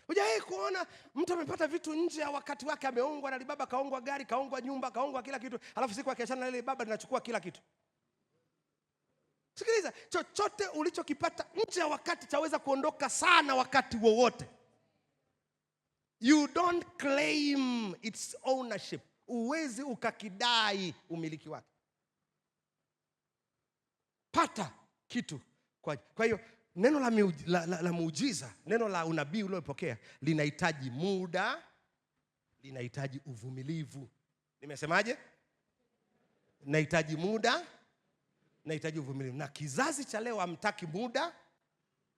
Hujawahi kuona mtu amepata vitu nje ya wakati wake, ameongwa na libaba, kaongwa gari, kaongwa nyumba, kaongwa kila kitu, alafu siku akiachana na ile baba linachukua kila kitu. Sikiliza, chochote ulichokipata nje ya wakati chaweza kuondoka sana wakati wowote. You don't claim its ownership. Uwezi ukakidai umiliki wake. Pata kitu. Kwa hiyo neno la muujiza, neno la unabii uliopokea linahitaji muda, linahitaji uvumilivu. Nimesemaje? Nahitaji muda, nahitaji uvumilivu. Na kizazi cha leo hamtaki muda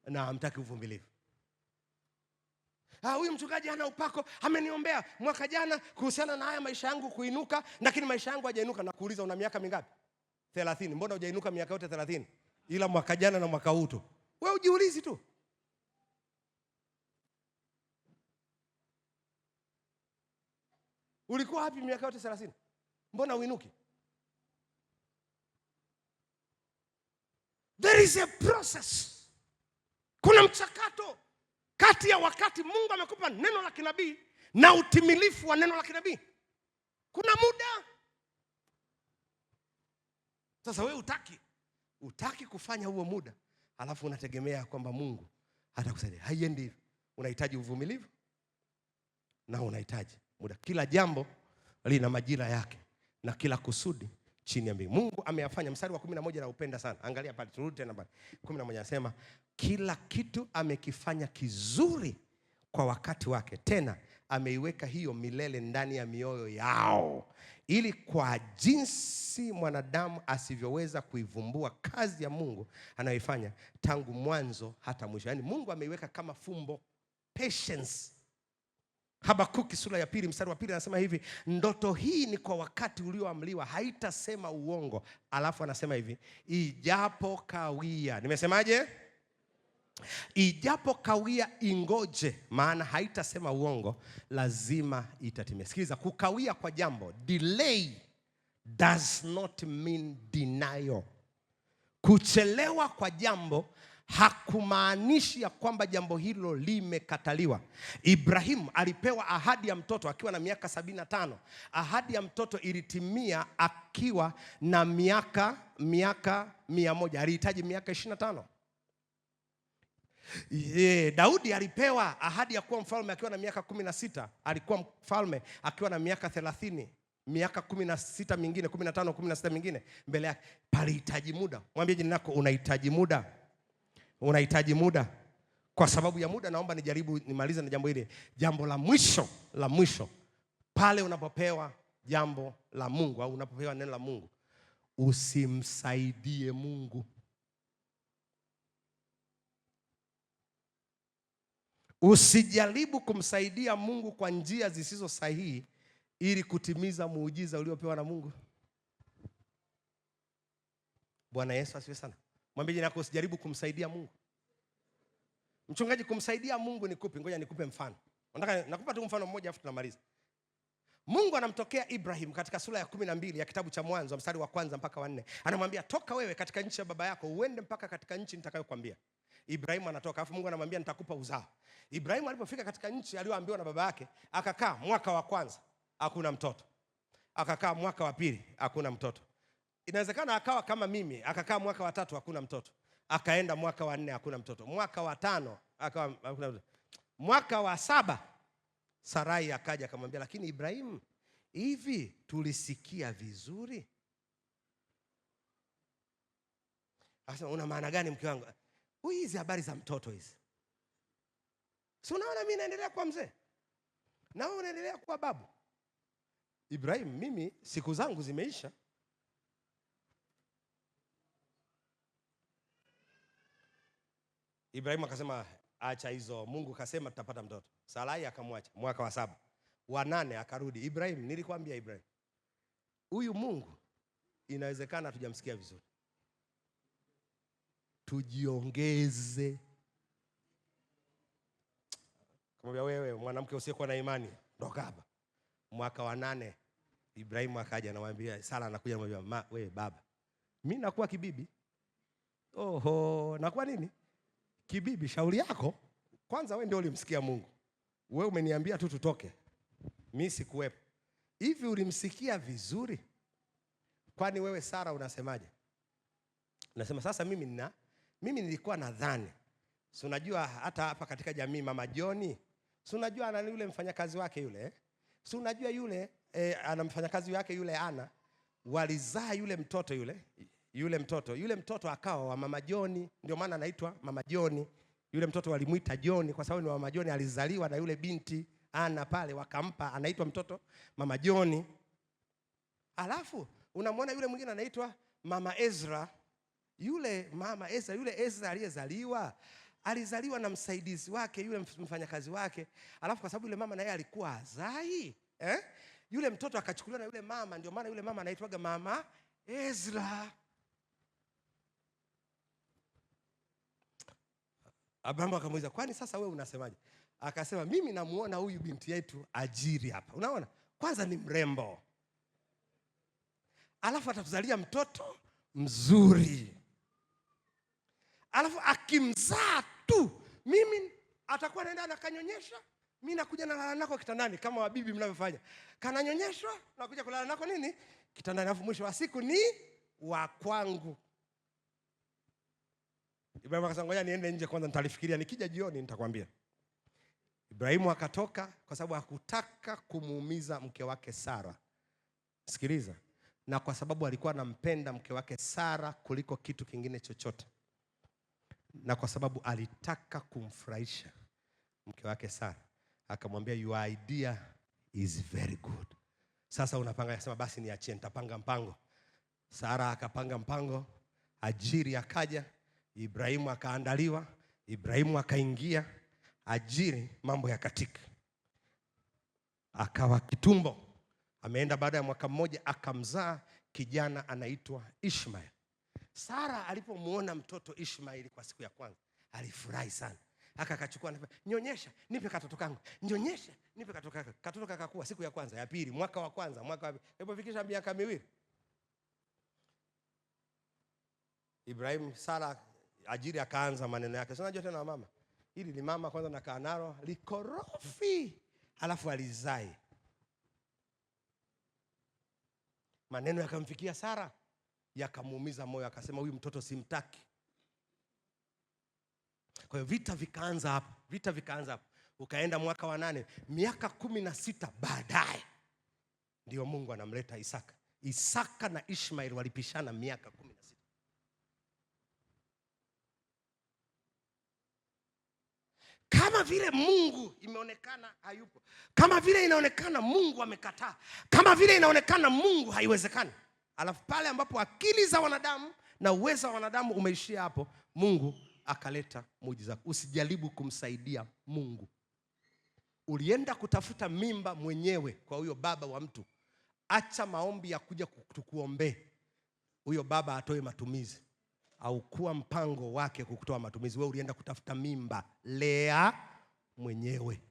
na hamtaki uvumilivu. Huyu mchungaji hana upako, ameniombea mwaka jana kuhusiana na haya maisha yangu kuinuka, lakini maisha yangu hajainuka. Na kuuliza una miaka mingapi? 30. Mbona hujainuka miaka yote 30? Ila mwaka jana na mwaka huu tu. Wewe ujiulizi tu. Ulikuwa wapi miaka yote 30? Mbona uinuki? There is a process. Kuna mchakato kati ya wakati Mungu amekupa neno la kinabii na utimilifu wa neno la kinabii. Kuna muda. Sasa wewe utaki kufanya huo muda, alafu unategemea kwamba Mungu atakusaidia. Haiendi hivyo. unahitaji uvumilivu na unahitaji muda. Kila jambo lina majira yake na kila kusudi chini ya mbingu. Mungu ameyafanya. Mstari wa 11 na upenda sana. Angalia pale, turudi tena pale. 11 anasema kila kitu amekifanya kizuri kwa wakati wake, tena ameiweka hiyo milele ndani ya mioyo yao, ili kwa jinsi mwanadamu asivyoweza kuivumbua kazi ya Mungu anayoifanya tangu mwanzo hata mwisho. Yaani Mungu ameiweka kama fumbo, patience. Habakuki sura ya 2 mstari wa 2 anasema hivi, ndoto hii ni kwa wakati ulioamliwa, haitasema uongo. Alafu anasema hivi, ijapo kawia. Nimesemaje? Ijapo kawia ingoje, maana haitasema uongo, lazima itatimia. Sikiliza, kukawia kwa jambo, delay does not mean denial. Kuchelewa kwa jambo hakumaanishi ya kwamba jambo hilo limekataliwa. Ibrahimu alipewa ahadi ya mtoto akiwa na miaka 75. Ahadi ya mtoto ilitimia akiwa na miaka 100. Alihitaji miaka 25. Daudi alipewa ahadi ya kuwa mfalme akiwa na miaka 16. Alikuwa mfalme akiwa na miaka 30. Miaka 16 mingine, 15, 16 mingine mbele yake. Palihitaji muda. Mwambie jirani yako, unahitaji muda. Unahitaji muda. Kwa sababu ya muda, naomba nimalize na jambo hili. Jambo la mwisho, pale unapopewa jambo la Mungu au unapopewa neno la Mungu, usimsaidie Mungu. Usijaribu kumsaidia Mungu kwa njia zisizo sahihi ili kutimiza muujiza uliopewa na Mungu. Bwana Yesu asifiwe sana. Mwambie jirani yako, usijaribu kumsaidia Mungu. Mchungaji, kumsaidia Mungu ni kupi? Ngoja nikupe mfano. Nakupa tu mfano mmoja afu tunamaliza. Mungu anamtokea Ibrahim katika sura ya 12 ya kitabu cha Mwanzo mstari wa 1 mpaka wa 4. Anamwambia, toka wewe katika nchi ya baba yako uende mpaka katika nchi nitakayokuambia. Ibrahim anatoka, afu Mungu anamwambia nitakupa uzao. Ibrahim alipofika katika nchi aliyoambiwa na baba yake, akakaa mwaka wa kwanza hakuna mtoto. Akakaa mwaka wa pili hakuna mtoto. Inawezekana akawa kama mimi, akakaa mwaka wa 3 hakuna mtoto. Akaenda mwaka wa 4 hakuna mtoto. Mwaka wa 5 akawa hakuna mtoto. Mwaka wa 7 Sarai akaja akamwambia, lakini Ibrahim, hivi tulisikia vizuri? Akasema, una maana gani mke wangu? Hizi habari za mtoto hizi. Si unaona mimi naendelea kuwa mzee? Na wewe unaendelea kuwa babu. Ibrahim, mimi siku zangu zimeisha. Ibrahim akasema, acha hizo, Mungu kasema tutapata mtoto. Sarai akamwacha. Mwaka wa 7. Wa 8 akarudi. Ibrahim, nilikwambia Ibrahim, huyu Mungu inawezekana hatujamsikia vizuri. Tujiongeze. Kamwambia, wewe mwanamke usiyekuwa na imani, ndoka hapa. Mwaka wa 8 Ibrahim akaja anamwambia, Sara anakuja anamwambia, wewe baba, mimi nakuwa kibibi. Oho, nakuwa nini? Kibibi. Shauri yako. Kwanza wewe ndio ulimsikia Mungu. Wewe umeniambia tu tutoke. Mimi sikuwepo. Hivi ulimsikia vizuri? Kwani wewe Sara unasemaje? Unasema sasa mimi nilikuwa nadhani. Si unajua hata hapa katika jamii Mama Joni, si unajua ana yule mfanyakazi wake yule, si unajua yule ana mfanyakazi wake yule Ana, walizaa yule mtoto akawa wa Mama Joni, ndio maana anaitwa Mama Joni. Yule mtoto walimuita Joni kwa sababu ni Mama Joni, alizaliwa na yule binti Ana pale, wakampa anaitwa mtoto Mama Joni. Alafu unamwona yule mwingine anaitwa Mama Ezra. Yule Mama Ezra, yule Ezra alizaliwa na msaidizi wake, yule mfanyakazi wake. Alafu kwa sababu yule mama na yeye alikuwa azai, yule mtoto akachukuliwa na yule mama, ndio maana yule mama anaitwaga Mama Ezra. Abrahamu akamuuliza, kwani sasa wewe unasemaje? Akasema, mimi namuona huyu binti yetu Ajiri hapa. Unaona? Kwanza ni mrembo. Alafu atatuzalia mtoto mzuri. Alafu akimzaa tu, mimi atakuwa anaenda anakanyonyesha. Mimi nakuja nalala nako kitandani kama wabibi mnavyofanya. Kananyonyeshwa, nakuja kulala nako nini? Kitandani. Alafu mwisho wa siku ni wa kwangu. Ibrahim akasema, ngoja niende nje kwanza nitalifikiria, nikija jioni nitakwambia. Ibrahimu akatoka kwa sababu hakutaka kumuumiza mke wake Sara. Sikiliza. Na kwa sababu alikuwa anampenda mke wake Sara kuliko kitu kingine chochote. Na kwa sababu alitaka kumfurahisha mke wake Sara, akamwambia your idea is very good. Sasa unapanga, akasema basi niachie, nitapanga mpango. Sara akapanga mpango, Hajiri akaja, Ibrahimu akaandaliwa, Ibrahimu akaingia, Hajiri mambo yakatika. Akawa kitumbo. Ameenda baada ya mwaka mmoja akamzaa kijana anaitwa Ishmael. Sara alipomuona mtoto Ishmael kwa siku ya kwanza, alifurahi sana. Akachukua, nyonyesha, nipe katoto kangu. Nyonyesha, nipe katoto kangu. Katoto kakakua siku ya kwanza, ya pili, mwaka wa kwanza, hebu fikisha miaka 2. Ibrahim, Sara, Hajiri akaanza maneno yake. Sasa unajua tena mama, hili ni mama kwanza nakaa nalo likorofi, alafu alizai. Maneno yakamfikia Sara, yakamuumiza moyo, akasema huyu mtoto simtaki. Kwa hiyo vita vikaanza hapo. Ukaenda mwaka wa 8, miaka 16 baadaye ndio Mungu anamleta Isaka. Isaka na Ishmael walipishana miaka 16. Kama vile Mungu imeonekana hayupo, kama vile inaonekana Mungu amekataa, kama vile inaonekana Mungu haiwezekani. Alafu pale ambapo akili za wanadamu na uwezo wa wanadamu umeishia hapo, Mungu akaleta muujiza. Usijaribu kumsaidia Mungu. Ulienda kutafuta mimba mwenyewe kwa huyo baba wa mtu. Acha maombi ya kuja kukuombea huyo baba atoe matumizi, au kuwa mpango wake kukutoa matumizi. Wewe ulienda kutafuta mimba, lea mwenyewe.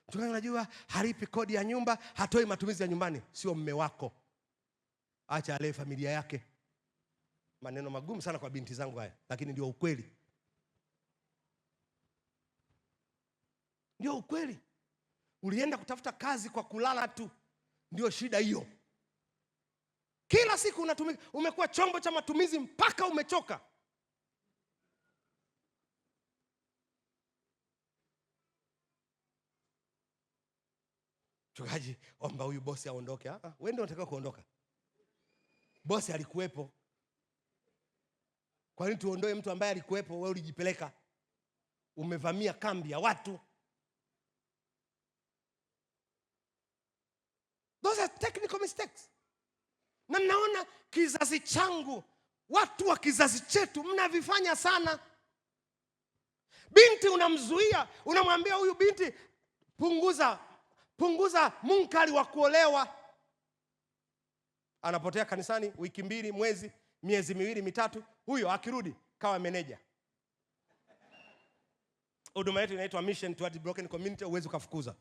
Mchungaji, unajua halipi kodi ya nyumba, hatoi matumizi ya nyumbani. Sio mume wako. Acha alee familia yake. Maneno magumu sana kwa binti zangu haya, lakini ndio ukweli. Ndio ukweli. Ulienda kutafuta kazi kwa kulala tu, ndio shida hiyo. Kila siku unatumika, umekuwa chombo cha matumizi mpaka umechoka. Mchungaji, omba huyu bosi aondoke. Wewe ndio unataka kuondoka. Bosi alikuwepo. Kwa nini tuondoe mtu ambaye alikuwepo? Wewe ulijipeleka. Umevamia kambi ya watu. Those are technical mistakes. Na naona kizazi changu, watu wa kizazi chetu mnavifanya sana. Binti unamzuia, unamwambia huyu binti punguza munkari wa kuolewa. Anapotea kanisani wiki 2, mwezi, miezi 2, mitatu, huyo akirudi kawa meneja. Huduma yetu inaitwa Mission to a Broken Community, uwezi kufukuza.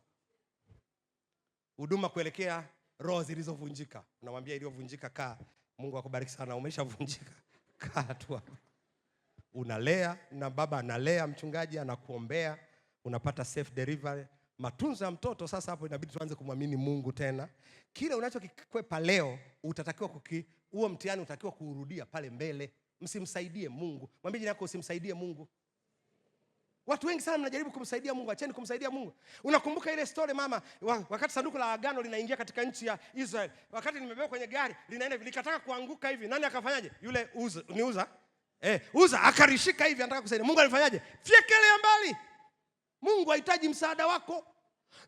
Huduma kuelekea roho zilizovunjika. Unamwambia iliyovunjika kaa. Mungu akubariki sana, umeshavunjika. Kaa tu hapo. Unalea na baba analea, mchungaji anakuombea, unapata safe delivery. Matunzo ya mtoto sasa hapo inabidi tuanze kumwamini Mungu tena. Kile unachokikwepa leo utatakiwa huo mtihani utakiwa kuurudia pale mbele. Msimsaidie Mungu. Mwambie jirani yako usimsaidie Mungu. Watu wengi sana mnajaribu kumsaidia Mungu, acheni kumsaidia Mungu. Unakumbuka ile story mama, wakati sanduku la agano linaingia katika nchi ya Israel. Wakati nimebeba kwenye gari, linaenda hivi, likataka kuanguka hivi. Nani akafanyaje? Yule Uza akarishika hivi anataka kusaidia. Mungu alifanyaje? Fyekelea mbali. Mungu hahitaji msaada wako.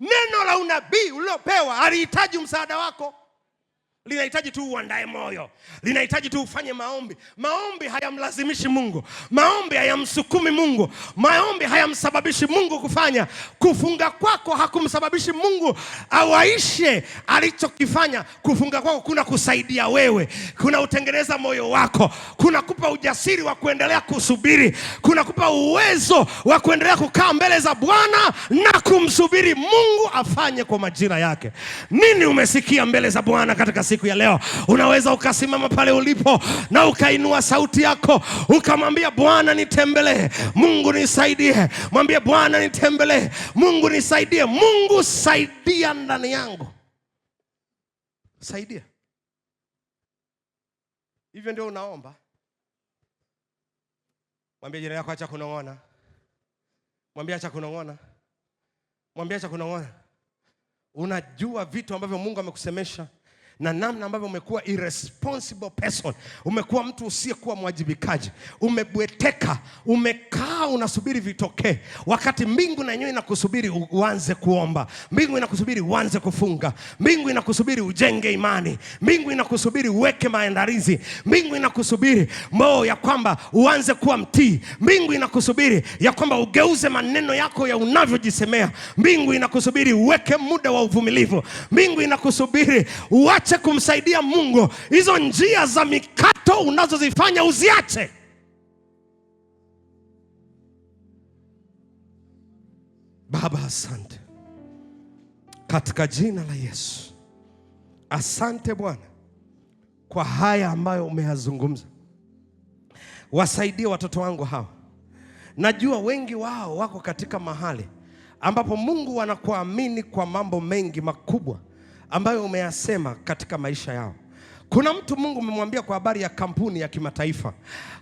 Neno la unabii ulilopewa halihitaji msaada wako. Linahitaji tu uandae moyo. Linahitaji tu ufanye maombi. Maombi hayamlazimishi Mungu. Maombi hayamsukumi Mungu. Maombi hayamsababishi Mungu kufanya. Kufunga kwako hakumsababishi Mungu awaishe alichokifanya. Kufunga kwako kuna kusaidia wewe. Kuna utengeneza moyo wako. Kuna kupa ujasiri wa kuendelea kusubiri. Kuna kupa uwezo wa kuendelea kukaa mbele za Bwana na kumsubiri Mungu afanye kwa majira yake. Nini umesikia mbele za Bwana katika siku ya leo? Unaweza ukasimama pale ulipo na ukainua sauti yako ukamwambia Bwana nitembelee, Mungu nisaidie. Mwambie Bwana nitembelee, Mungu nisaidie. Mungu saidia ndani yangu. Saidia. Hivyo ndio unaomba. Mwambie jirani yako acha kunong'ona. Mwambie acha kunong'ona. Mwambie acha kunong'ona. Unajua vitu ambavyo Mungu amekusemesha na namna ambavyo umekuwa irresponsible person, umekuwa mtu usiyekuwa mwajibikaji, umebweteka, umekaa unasubiri vitokee, wakati mbingu na yenyewe inakusubiri uanze kuomba, mbingu inakusubiri uanze kufunga, mbingu inakusubiri ujenge imani, mbingu inakusubiri uweke maandalizi, mbingu inakusubiri ya kwamba uanze kuwa mtii, mbingu inakusubiri ya kwamba ugeuze maneno yako ya unavyojisemea, mbingu inakusubiri uweke muda wa uvumilivu, mbingu inakusubiri uache kumsaidia Mungu. Hizo njia za mikato unazozifanya uziache. Baba, asante katika jina la Yesu. Asante Bwana kwa haya ambayo umeyazungumza. Wasaidie watoto wangu hawa. Najua wengi wao wako katika mahali ambapo Mungu wanakuamini kwa mambo mengi makubwa ambayo umeyasema katika maisha yao. Kuna mtu Mungu umemwambia kwa habari ya kampuni ya kimataifa.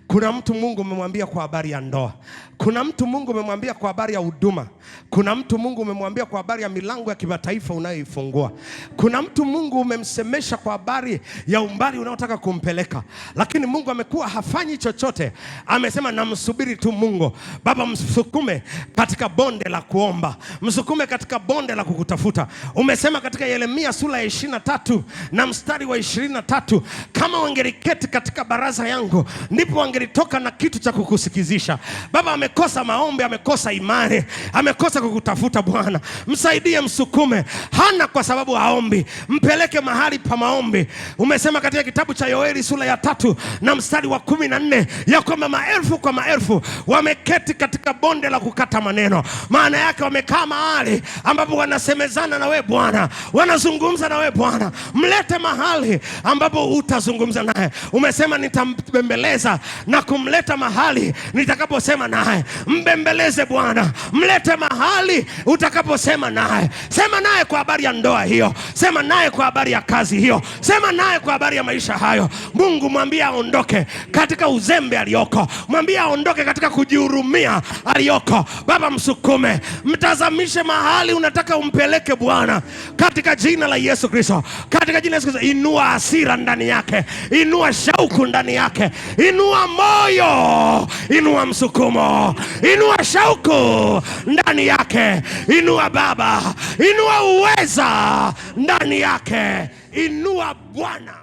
Kuna mtu Mungu umemwambia kwa habari ya ndoa. Kuna mtu Mungu umemwambia kwa habari ya huduma. Kuna mtu Mungu umemwambia kwa habari ya milango ya kimataifa unayoifungua. Kuna mtu Mungu umemsemesha kwa habari ya umbali unaotaka kumpeleka, lakini Mungu amekuwa hafanyi chochote. Amesema namsubiri tu Mungu. Baba, msukume katika bonde la kuomba, msukume katika bonde la kukutafuta. Umesema katika Yeremia sura ya 23 na mstari wa 23, kama wangeliketi katika baraza yangu ndipo wangelitoka na kitu cha kukusikizisha. Baba, amekosa maombi, amekosa imani, amekosa kukutafuta. Bwana, msaidie, msukume. Hana kwa sababu haombi, mpeleke mahali pa maombi. Umesema katika kitabu cha Yoeli sura ya 3 na mstari wa 14 ya kwamba maelfu kwa maelfu wameketi katika bonde la kukata maneno. Maana yake wamekaa mahali ambapo wanasemezana na wewe Bwana, wanazungumza na wewe Bwana. Mlete mahali ambapo utazungumza naye. Umesema nitambembeleza na kumleta mahali nitakaposema naye. Mbembeleze Bwana, mlete mahali utakaposema naye. Sema naye kwa habari ya ndoa hiyo, sema naye kwa habari ya kazi hiyo, sema naye kwa habari ya maisha hayo. Mungu, mwambie aondoke katika uzembe aliyoko, mwambie aondoke katika kujihurumia aliyoko. Baba, msukume, mtazamishe mahali unataka umpeleke Bwana, katika jina la Yesu Kristo, katika jina la Yesu Kristo. Inua hasira ndani yake, inua shauku ndani yake, inua moyo, inua msukumo, inua shauku ndani yake, inua Baba, inua uweza ndani yake, inua Bwana.